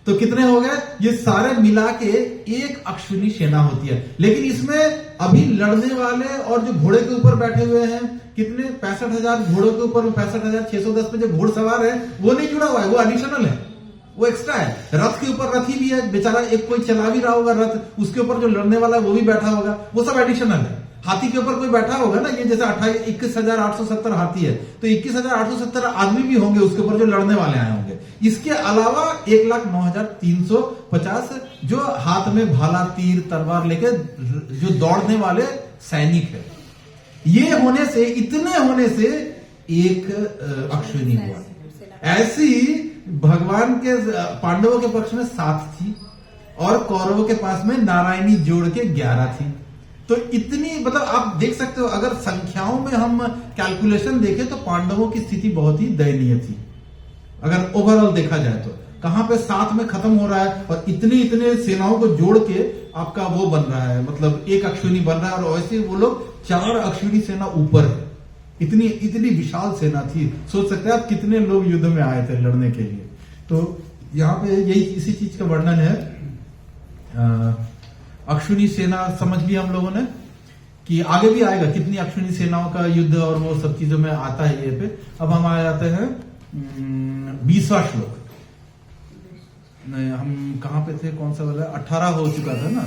तो कितने हो गए? ये सारे मिला के एक अश्विनी सेना होती है। लेकिन इसमें अभी लड़ने वाले और जो घोड़े के ऊपर बैठे हुए हैं कितने, 65,000 घोड़ों के ऊपर 65,610 पे जो घुड़सवार है वो नहीं जुड़ा हुआ है, वो एडिशनल है, वो एक्स्ट्रा है। रथ के ऊपर रथी भी है, बेचारा एक कोई चला भी रहा होगा रथ, उसके ऊपर जो लड़ने वाला है वो भी बैठा होगा, वो सब एडिशनल है। हाथी के ऊपर कोई बैठा होगा ना, ये जैसे 21,870 हाथी है, तो 21,870 आदमी भी होंगे उसके ऊपर जो लड़ने वाले आए होंगे। इसके अलावा 1,09,350 जो हाथ में भाला तीर तलवार लेके जो दौड़ने वाले सैनिक है। ये होने से, इतने होने से एक अश्विनी हुआ। ऐसी भगवान के पांडवों के पक्ष में 7 थी और कौरवों के पास में नारायणी जोड़ के 11 थी। तो इतनी, मतलब आप देख सकते हो, अगर संख्याओं में हम कैलकुलेशन देखें तो पांडवों की स्थिति बहुत ही दयनीय थी। अगर ओवरऑल देखा जाए तो कहां पे 7 में खत्म हो रहा है और इतनी इतने सेनाओं को जोड़ के आपका वो बन रहा है, मतलब एक अश्विनी बन रहा है, और वैसे वो लोग 4 अश्विनी सेना ऊपर है। इतनी इतनी विशाल सेना थी। सोच सकते हैं आप कितने लोग युद्ध में आए थे लड़ने के लिए। तो यहाँ पे यही इसी चीज का वर्णन है। अश्विनी सेना समझ लिया हम लोगों ने कि आगे भी आएगा कितनी अश्विनी सेनाओं का युद्ध और वो सब चीजों में आता है ये पे। अब हम आ जाते हैं 20वां श्लोक। नहीं, हम कहाँ पे थे, कौन सा वाला? 18 हो चुका था ना,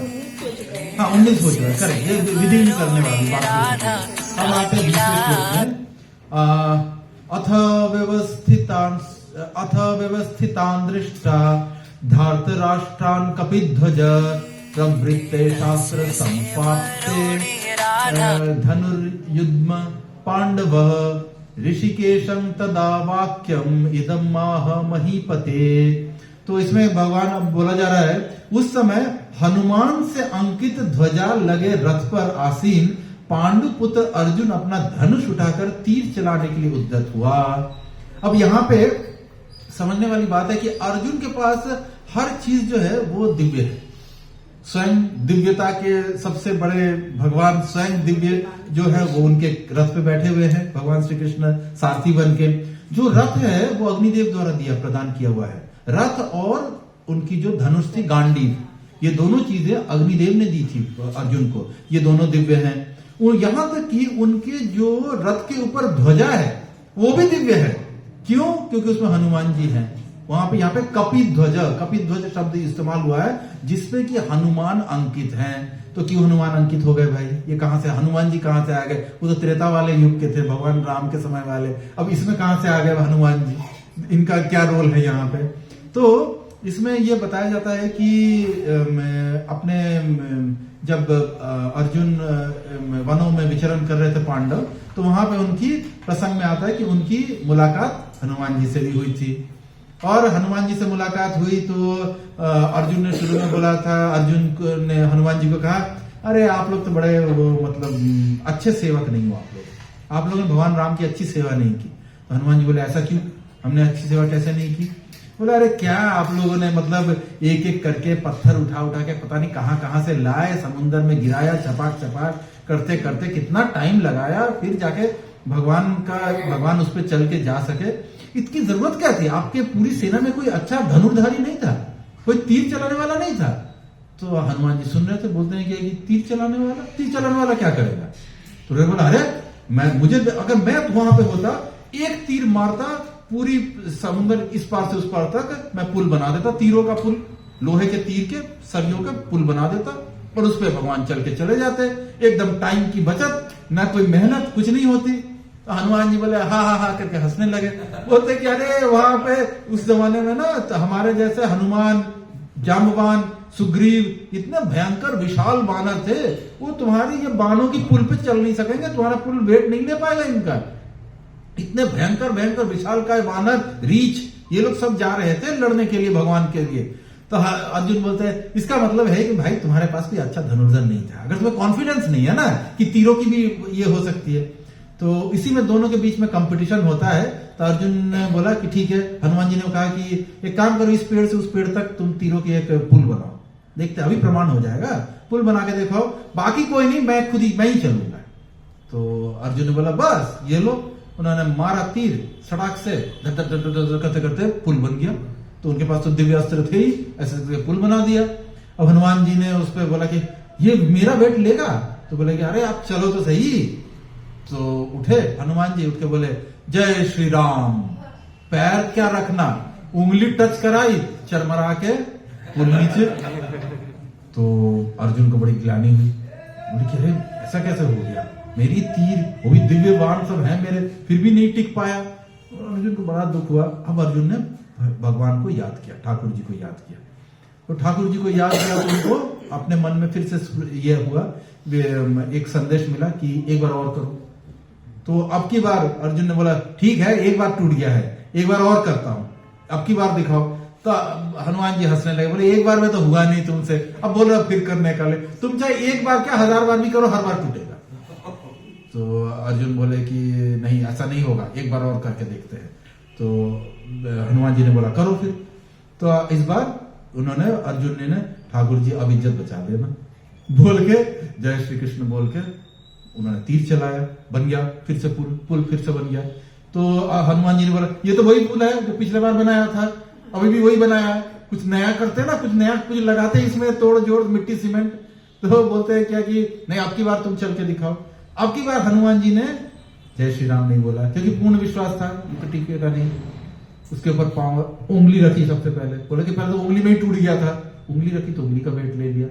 हाँ 19 हो चुका है, करेक्ट। ये विधि नहीं करने वाली बात। हम आते हैं 20वें श्लोक में। अथ व्यवस्थितान् दृष्टा धार्तराष्ट्रान् कपिध्वज प्रवृत्ते शास्त्र संपाते धनुर्युद्म पांडव ऋषिकेशं तदा वाक्यम इदं माह महीपते। तो इसमें भगवान अब बोला जा रहा है, उस समय हनुमान से अंकित ध्वजा लगे रथ पर आसीन पांडुपुत्र अर्जुन अपना धनुष उठाकर तीर चलाने के लिए उद्यत हुआ। अब यहाँ पे समझने वाली बात है कि अर्जुन के पास हर चीज जो है वो दिव्य है। स्वयं दिव्यता के सबसे बड़े भगवान स्वयं दिव्य जो है वो उनके रथ पे बैठे हुए हैं। भगवान श्री कृष्ण सारथी बन के। जो रथ है वो अग्निदेव द्वारा प्रदान किया हुआ है। रथ और उनकी जो धनुष थी गांडीव, ये दोनों चीजें अग्निदेव ने दी थी अर्जुन को। ये दोनों दिव्य हैं। और यहां तक कि उनके जो रथ के ऊपर ध्वजा है वो भी दिव्य है। क्यों? क्योंकि उसमें हनुमान जी हैं। वहां पे यहाँ पे कपिध्वज शब्द इस्तेमाल हुआ है जिसपे कि हनुमान अंकित हैं। तो क्यों हनुमान अंकित हो गए भाई? ये कहां से हनुमान जी कहां से आ गए? वो तो त्रेता वाले युग के थे, भगवान राम के समय वाले। अब इसमें कहां से आ गए हनुमान जी? इनका क्या रोल है यहाँ पे? तो इसमें यह बताया जाता है कि अपने जब अर्जुन वनों में विचरण कर रहे थे पांडव, तो वहां पे उनकी प्रसंग में आता है कि उनकी मुलाकात हनुमान जी से भी हुई थी। और हनुमान जी से मुलाकात हुई तो अर्जुन ने शुरू में बोला था, अर्जुन ने हनुमान जी को कहा, अरे आप लोग तो बड़े वो मतलब अच्छे सेवक नहीं हो, आप लोगों ने भगवान राम की अच्छी सेवा नहीं की। तो हनुमान जी बोले, ऐसा क्यों? हमने अच्छी सेवा कैसे नहीं की? बोला, अरे क्या आप लोगों ने मतलब एक एक करके पत्थर उठा उठा के पता नहीं कहां से लाए, समुद्र में गिराया, छपाक करते करते कितना टाइम लगाया, फिर जाके भगवान उस पर चल के जा सके। इसकी जरूरत क्या थी? आपके पूरी सेना में कोई अच्छा धनुर्धारी नहीं था, कोई तीर चलाने वाला नहीं था। तो हनुमान जी सुन रहे थे, बोलते हैं कि तीर चलाने वाला क्या करेगा? तो बोला, अरे अगर मैं वहां पे होता, एक तीर मारता, पूरी समुद्र इस पार से उस पार तक मैं पुल बना देता, तीरों का पुल, लोहे के तीर के सरियों का पुल बना देता और उस पर भगवान चल के चले जाते। एकदम टाइम की बचत, ना कोई मेहनत, कुछ नहीं होती। तो हनुमान जी बोले हा करके हंसने लगे। बोलते कि अरे वहां पे उस जमाने में ना तो हमारे जैसे हनुमान, जाम्बवान, सुग्रीव इतने भयंकर विशाल बानर थे, वो तुम्हारी ये बाणों की पुल पे चल नहीं सकेंगे, तुम्हारा पुल वेट नहीं ले पाएगा इनका। इतने भयंकर विशाल का बानर, रीछ, ये लोग सब जा रहे थे लड़ने के लिए भगवान के लिए। तो अर्जुन बोलते हैं, इसका मतलब है कि भाई तुम्हारे पास भी अच्छा धनुर्धर नहीं था। अगर तुम्हें कॉन्फिडेंस नहीं है ना कि तीरों की भी ये हो सकती है, तो इसी में दोनों के बीच में कंपटीशन होता है। तो अर्जुन ने बोला कि ठीक है। हनुमान जी ने कहा कि एक काम करो, इस पेड़ से उस पेड़ तक तुम तीरों की एक पुल बनाओ, देखते अभी प्रमाण हो जाएगा, पुल बना के देखो, बाकी कोई नहीं, मैं ही चलूंगा। तो अर्जुन ने बोला बस ये लो। उन्होंने मारा तीर, सड़क से करते करते पुल बन गया। तो उनके पास तो दिव्य अस्त्र थे ही, ऐसे पुल बना दिया। अब हनुमान जी ने उस पर बोला कि ये मेरा वेट लेगा? तो बोले कि अरे आप चलो तो सही। तो उठे हनुमान जी, उठ के बोले, जय श्री राम। पैर क्या रखना, उंगली टच कराई, चरमरा के पुल नीचे। तो अर्जुन को बड़ी ग्लानि हुई। बोले कि अरे ऐसा कैसे हो गया, मेरी तीर वो भी दिव्य बाण सब है मेरे, फिर भी नहीं टिक पाया। अर्जुन को बड़ा दुख हुआ। अब अर्जुन ने भगवान को याद किया, ठाकुर जी को याद किया। तो ठाकुर जी को याद किया तो उनको अपने मन में फिर से ये हुआ, एक संदेश मिला कि एक बार और करो। तो अब की बार अर्जुन ने बोला ठीक है, एक बार टूट गया है, एक बार और करता हूं, अब की बार दिखाओ। तो हनुमान जी हंसने लगे, बोले एक बार में तो हुआ नहीं तुमसे, अब बोल रहे फिर करने का ले, तुम चाहे एक बार क्या 1000 बार भी करो, हर बार टूटेगा। तो अर्जुन बोले कि नहीं ऐसा नहीं होगा, एक बार और करके देखते हैं। तो हनुमान जी ने बोला करो फिर। तो इस बार उन्होंने अर्जुन ने ठाकुर जी अब इज्जत बचा लेना बोल के जय श्री कृष्ण बोल के उन्होंने तीर चलाया, बन गया फिर से पुल फिर से बन गया। तो हनुमान जी ने बोला ये तो वही पुल है जो पिछले बार बनाया था, अभी भी वही बनाया है, कुछ नया करते ना, कुछ नया कुछ लगाते इसमें, तोड़ जोड़ मिट्टी सीमेंट। तो बोलते हैं क्या कि नहीं अब की बार तुम चल के दिखाओ। अब की बार हनुमान जी ने जय श्री राम नहीं बोला, क्योंकि पूर्ण विश्वास था ये तो टिकेगा नहीं। उसके ऊपर पांव उंगली रखी सबसे पहले, बोले कि पहले तो उंगली में ही टूट गया था, उंगली रखी तो उंगली का वेट ले लिया।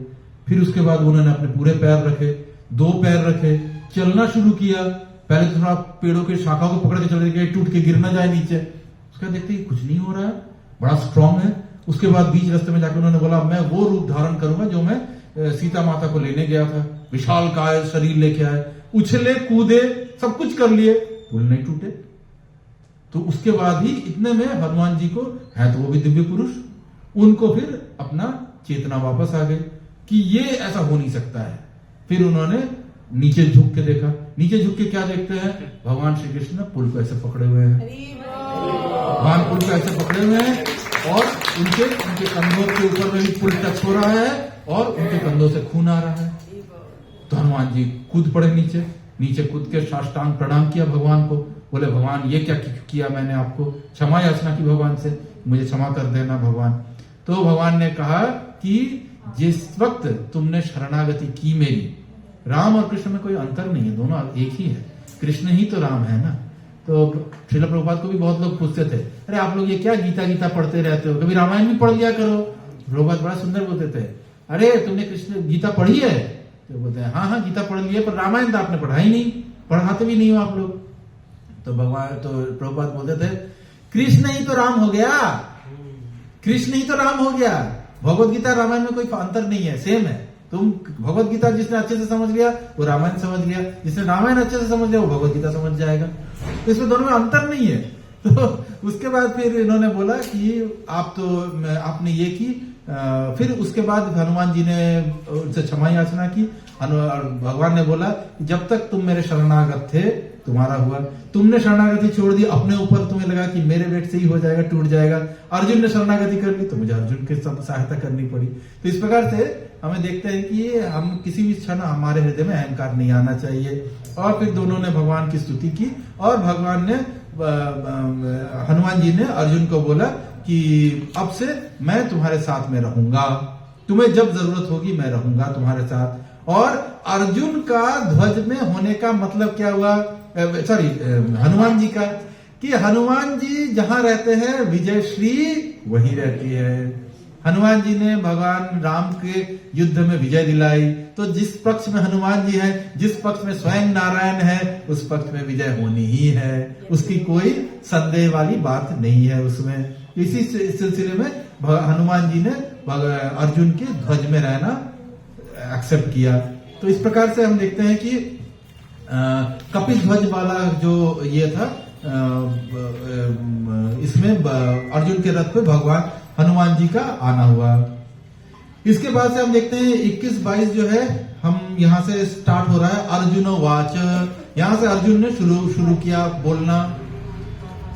फिर उसके बाद उन्होंने अपने पूरे पैर रखे, 2 पैर रखे, चलना शुरू किया। पहले तो थोड़ा पेड़ों के शाखा को पकड़ के चल रहे, टूट के गिर ना जाए नीचे। उसके बाद देखते कुछ नहीं हो रहा है, बड़ा स्ट्रांग है। उसके बाद बीच रास्ते में जाकर उन्होंने बोला मैं वो रूप धारण करूंगा जो मैं सीता माता को लेने गया था, विशाल काय शरीर लेके आए, उछले कूदे सब कुछ कर लिए, पुल नहीं टूटे। तो उसके बाद ही इतने में हनुमान जी को है तो वो भी दिव्य पुरुष, उनको फिर अपना चेतना वापस आ गई कि ये ऐसा हो नहीं सकता है। फिर उन्होंने नीचे झुक के देखा, नीचे झुक के क्या देखते हैं, भगवान श्री कृष्ण पुल को ऐसे पकड़े हुए हैं, भगवान पुल को ऐसे पकड़े हुए हैं और उनके कंधों के ऊपर में भी पुल टच हो रहा है और उनके कंधों से खून आ रहा है। तो हनुमान जी कूद पड़े नीचे, नीचे कूद के साष्टांग प्रणाम किया भगवान को, बोले भगवान ये क्या किया मैंने आपको, क्षमा याचना की भगवान से, मुझे क्षमा कर देना भगवान। तो भगवान ने कहा कि जिस वक्त तुमने शरणागति की मेरी, राम और कृष्ण में कोई अंतर नहीं है, दोनों एक ही है, कृष्ण ही तो राम है ना। तो श्रील प्रभुपाद को भी बहुत लोग पूछते थे अरे आप लोग ये क्या गीता गीता पढ़ते रहते हो, कभी रामायण भी पढ़ लिया करो। प्रभुपाद बड़ा सुंदर बोलते थे अरे तुमने कृष्ण गीता पढ़ी है, तो बोलते हैं हाँ गीता पढ़ ली है, पर रामायण तो आपने पढ़ा ही नहीं, पढ़ाते भी नहीं हो आप लोग। तो भगवान तो प्रभुपाद बोलते थे कृष्ण ही तो राम हो गया, कृष्ण ही तो राम हो गया, भगवत गीता रामायण में कोई अंतर नहीं है, सेम है। तुम भगवत गीता जिसने अच्छे से समझ लिया वो रामायण समझ लिया, जिसने रामायण अच्छे से समझ लिया वो भगवत गीता समझ जाएगा, तो इसमें दोनों में अंतर नहीं है। तो उसके बाद फिर इन्होंने बोला कि आप तो आपने ये की, फिर उसके बाद हनुमान जी ने उनसे क्षमा याचना की। भगवान ने बोला जब तक तुम मेरे शरणागत थे तुम्हारा हुआ, तुमने शरणागति छोड़ दी, अपने ऊपर तुम्हें लगा कि मेरे वेट से ही हो जाएगा, टूट जाएगा। अर्जुन ने शरणागति कर ली तो मुझे अर्जुन की सहायता करनी पड़ी। तो इस प्रकार से हमें देखते हैं कि हम किसी भी क्षण हमारे हृदय में अहंकार नहीं आना चाहिए। और फिर दोनों ने भगवान की स्तुति की और भगवान ने हनुमान जी ने अर्जुन को बोला कि अब से मैं तुम्हारे साथ में रहूंगा, तुम्हें जब जरूरत होगी मैं रहूंगा तुम्हारे साथ। और अर्जुन का ध्वज में होने का मतलब क्या हुआ, सॉरी हनुमान जी का, कि हनुमान जी जहां रहते हैं विजय श्री वहीं रहती है। हनुमान जी ने भगवान राम के युद्ध में विजय दिलाई, तो जिस पक्ष में हनुमान जी हैं, जिस पक्ष में स्वयं नारायण है, उस पक्ष में विजय होनी ही है, उसकी कोई संदेह वाली बात नहीं है उसमें। इसी सिलसिले में हनुमान जी ने अर्जुन के ध्वज में रहना एक्सेप्ट किया। तो इस प्रकार से हम देखते हैं कि कपिल ध्वज वाला जो ये था, इसमें अर्जुन के रथ पे भगवान हनुमान जी का आना हुआ। इसके बाद से हम देखते हैं 21-22 जो है, हम यहाँ से स्टार्ट हो रहा है अर्जुन वाच। यहाँ से अर्जुन ने शुरू किया बोलना,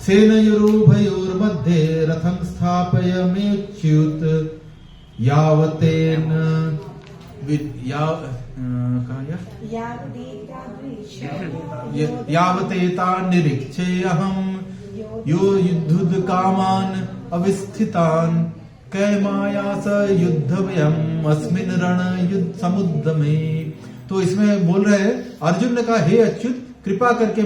सेनयोरुभयोर मध्ये रथं स्थापयाम्युच्युत यावतेन यावतेता निरीक्षेऽहं यो युद्धुद कामान् अवस्थितान् कैमाया स युद्धव्यम् अस्मिन् रण युद्ध समुद्रमे। तो इसमें बोल रहे हैं, अर्जुन ने कहा हे अच्युत कृपा करके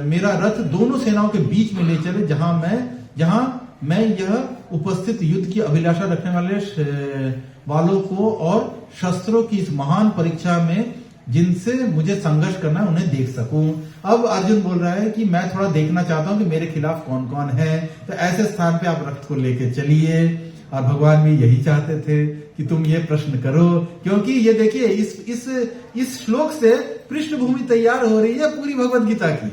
मेरा रथ दोनों सेनाओं के बीच में ले चले, जहां मैं यह उपस्थित युद्ध की अभिलाषा रखने वालों को और शस्त्रों की इस महान परीक्षा में जिनसे मुझे संघर्ष करना है उन्हें देख सकूं। अब अर्जुन बोल रहा है कि मैं थोड़ा देखना चाहता हूं कि मेरे खिलाफ कौन कौन है, तो ऐसे स्थान पे आप रथ को लेके चलिए। और भगवान भी यही चाहते थे कि तुम ये प्रश्न करो, क्योंकि ये देखिए इस श्लोक से पृष्ठभूमि तैयार हो रही है पूरी भगवत गीता की,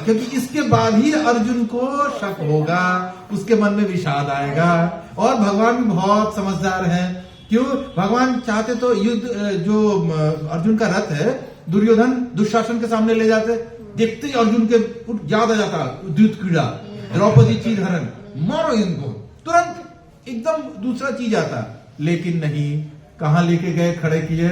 क्योंकि इसके बाद ही अर्जुन को शक होगा, उसके मन में विषाद आएगा। और भगवान भी बहुत समझदार है, क्यों? भगवान चाहते तो युद्ध जो अर्जुन का रथ है दुर्योधन दुशासन के सामने ले जाते, देखते ही अर्जुन के याद आ जाता युद्ध क्रीड़ा, द्रौपदी चीरहरण, मारो इनको, तुरंत एकदम दूसरा चीज आता। लेकिन नहीं, कहां लेके गए, खड़े किए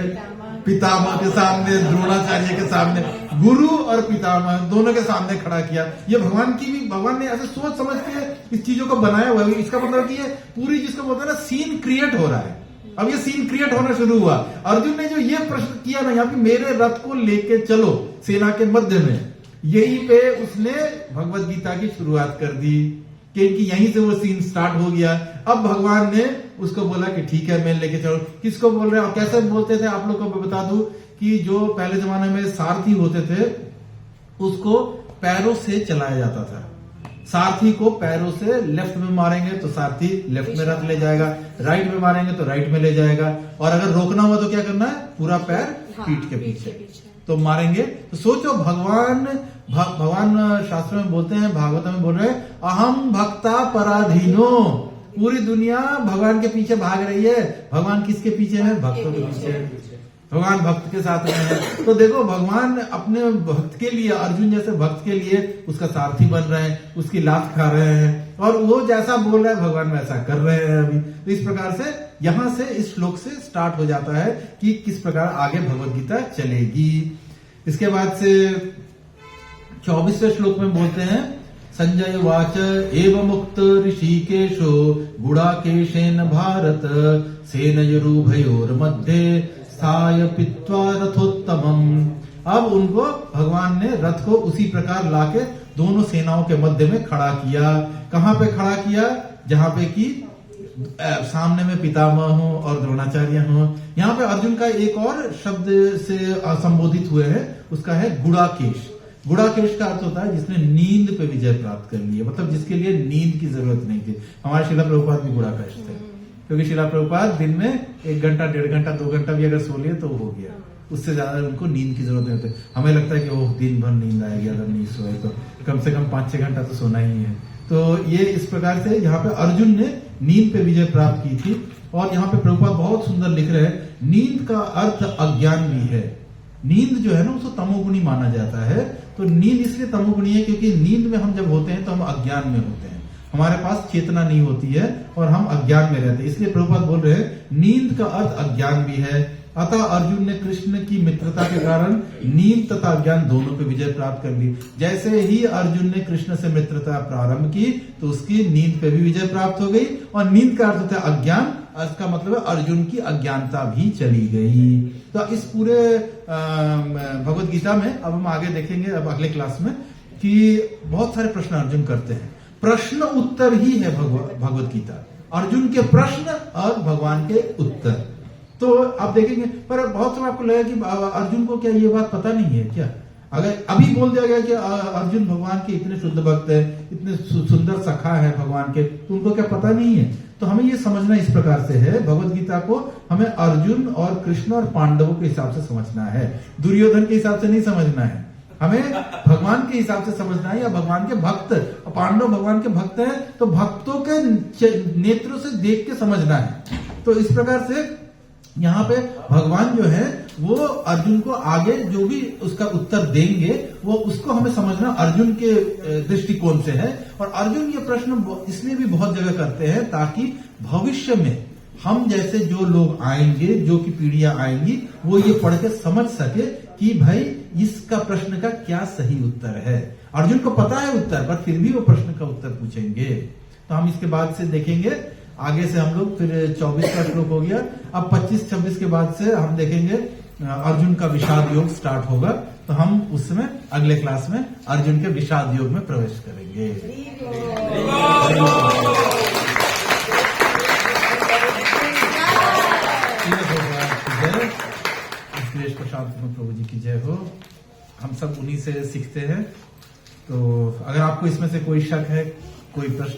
पितामह के सामने, द्रोणाचार्य के सामने, गुरु और पितामह दोनों के सामने खड़ा किया। ये भगवान ने ऐसे सोच समझ के इस चीजों को बनाया हुआ है। इसका मतलब कि ये पूरी जिसको बोलते हैं ना सीन क्रिएट हो रहा है। अब ये सीन क्रिएट होना शुरू हुआ। अर्जुन ने जो ये प्रश्न किया ना यहाँ पे, मेरे रथ को लेके चलो सेना के मध्य में, यही पे उसने भगवत गीता की शुरुआत कर दी, क्योंकि यहीं से वो सीन स्टार्ट हो गया। अब भगवान ने उसको बोला कि ठीक है मैं लेके चलो। किसको बोल रहे हैं और कैसे बोलते थे आप लोग को बता दूं कि जो पहले जमाने में सारथी होते थे उसको पैरों से चलाया जाता था। सारथी को पैरों से लेफ्ट में मारेंगे तो सारथी लेफ्ट में रथ ले जाएगा, राइट में मारेंगे तो राइट में ले जाएगा, और अगर रोकना हुआ तो क्या करना है, पूरा पैर पीठ के पीछे तो मारेंगे। तो सोचो भगवान शास्त्र में बोलते हैं, भागवत में बोल रहे हैं, अहम भक्ता पराधीनो। पूरी दुनिया भगवान के पीछे भाग रही है। भगवान किसके पीछे है? भक्तों के पीछे है। भगवान भक्त के साथ में है। तो देखो भगवान अपने भक्त के लिए, अर्जुन जैसे भक्त के लिए उसका सारथी बन रहे हैं, उसकी लात खा रहे हैं, और वो जैसा बोल रहा है भगवान वैसा कर रहे हैं अभी। तो इस प्रकार से यहां से इस श्लोक से स्टार्ट हो जाता है कि किस प्रकार आगे भगवत गीता चलेगी। इसके बाद से 24वें श्लोक में बोलते हैं, संजय वाच एवं मुक्त ऋषिकेशो गुडाकेशेन भारत सेनयोरुभयोर मध्ये स्थाय पित्वा रथोत्तमम। अब उनको भगवान ने रथ को उसी प्रकार लाके दोनों सेनाओं के मध्य में खड़ा किया। कहां पे खड़ा किया? जहां पे कि सामने में पितामह हो और द्रोणाचार्य हो। यहाँ पे अर्जुन का एक और शब्द से संबोधित हुए हैं, उसका है गुडाकेश। गुडाकेश का अर्थ होता है जिसने नींद पे विजय प्राप्त कर ली है, मतलब जिसके लिए नींद की जरूरत नहीं थी। हमारे शिला प्रभुपाद भी गुडाकेश थे, क्योंकि शिला प्रभुपाद दिन में 1 घंटा 1.5 घंटा 2 घंटा भी अगर सो लिए तो हो गया, उससे ज्यादा उनको नींद की जरूरत नहीं होती। हमें लगता है कि वो दिन भर नींद आएगी अगर नहीं सोए तो, कम से कम 5-6 घंटा तो सोना ही है। तो ये इस प्रकार से यहाँ पे अर्जुन ने नींद पे विजय प्राप्त की थी। और यहाँ पे प्रभुपाद बहुत सुंदर लिख रहे हैं, नींद का अर्थ अज्ञान भी है। नींद जो है ना उसको तमोगुणी माना जाता है। तो नींद इसलिए तमोगुणी है क्योंकि नींद में हम जब होते हैं तो हम अज्ञान में होते हैं, हमारे पास चेतना नहीं होती है और हम अज्ञान में रहते हैं। इसलिए प्रभुपाद बोल रहे हैं नींद का अर्थ अज्ञान भी है। अतः अर्जुन ने कृष्ण की मित्रता के कारण नींद तथा अज्ञान दोनों पे विजय प्राप्त कर ली। जैसे ही अर्जुन ने कृष्ण से मित्रता प्रारंभ की तो उसकी नींद पे भी विजय प्राप्त हो गई। और नींद का अर्थ होता है अज्ञान, इसका मतलब है अर्जुन की अज्ञानता भी चली गई। तो इस पूरे भगवत गीता में अब हम आगे देखेंगे, अब अगले क्लास में, कि बहुत सारे प्रश्न अर्जुन करते हैं। प्रश्न उत्तर ही है भगवत गीता, अर्जुन के प्रश्न और भगवान के उत्तर। तो आप देखेंगे, पर बहुत समय आपको लगेगा कि अर्जुन को क्या ये बात पता नहीं है क्या? अगर अभी बोल दिया गया कि अर्जुन भगवान के इतने शुद्ध भक्त है, इतने सुंदर सखा है भगवान के, तो उनको क्या पता नहीं है? तो हमें ये समझना इस प्रकार से है, भगवत गीता को हमें अर्जुन और कृष्ण और पांडवों के हिसाब से समझना है, दुर्योधन के हिसाब से नहीं समझना है। हमें भगवान के हिसाब से समझना है, या भगवान के भक्त, पांडव भगवान के भक्त हैं तो भक्तों के नेत्रों से देख के समझना है। तो इस प्रकार से यहाँ पे भगवान जो है वो अर्जुन को आगे जो भी उसका उत्तर देंगे वो उसको हमें समझना अर्जुन के दृष्टिकोण से है। और अर्जुन ये प्रश्न इसलिए भी बहुत जगह करते हैं ताकि भविष्य में हम जैसे जो लोग आएंगे, जो की पीढ़ियां आएंगी, वो ये पढ़ के समझ सके कि भाई इसका प्रश्न का क्या सही उत्तर है। अर्जुन को पता है उत्तर, पर फिर भी वो प्रश्न का उत्तर पूछेंगे। तो हम इसके बाद से देखेंगे आगे से हम लोग, फिर 24 का श्लोक हो गया। अब 25-26 के बाद से हम देखेंगे अर्जुन का विषाद योग स्टार्ट होगा। तो हम उसमें अगले क्लास में अर्जुन के विषाद योग में प्रवेश करेंगे। पुरुषार्थ प्रभु जी की जय हो। हम सब उन्हीं से सीखते हैं। तो अगर आपको इसमें से कोई शक है, कोई प्रश्न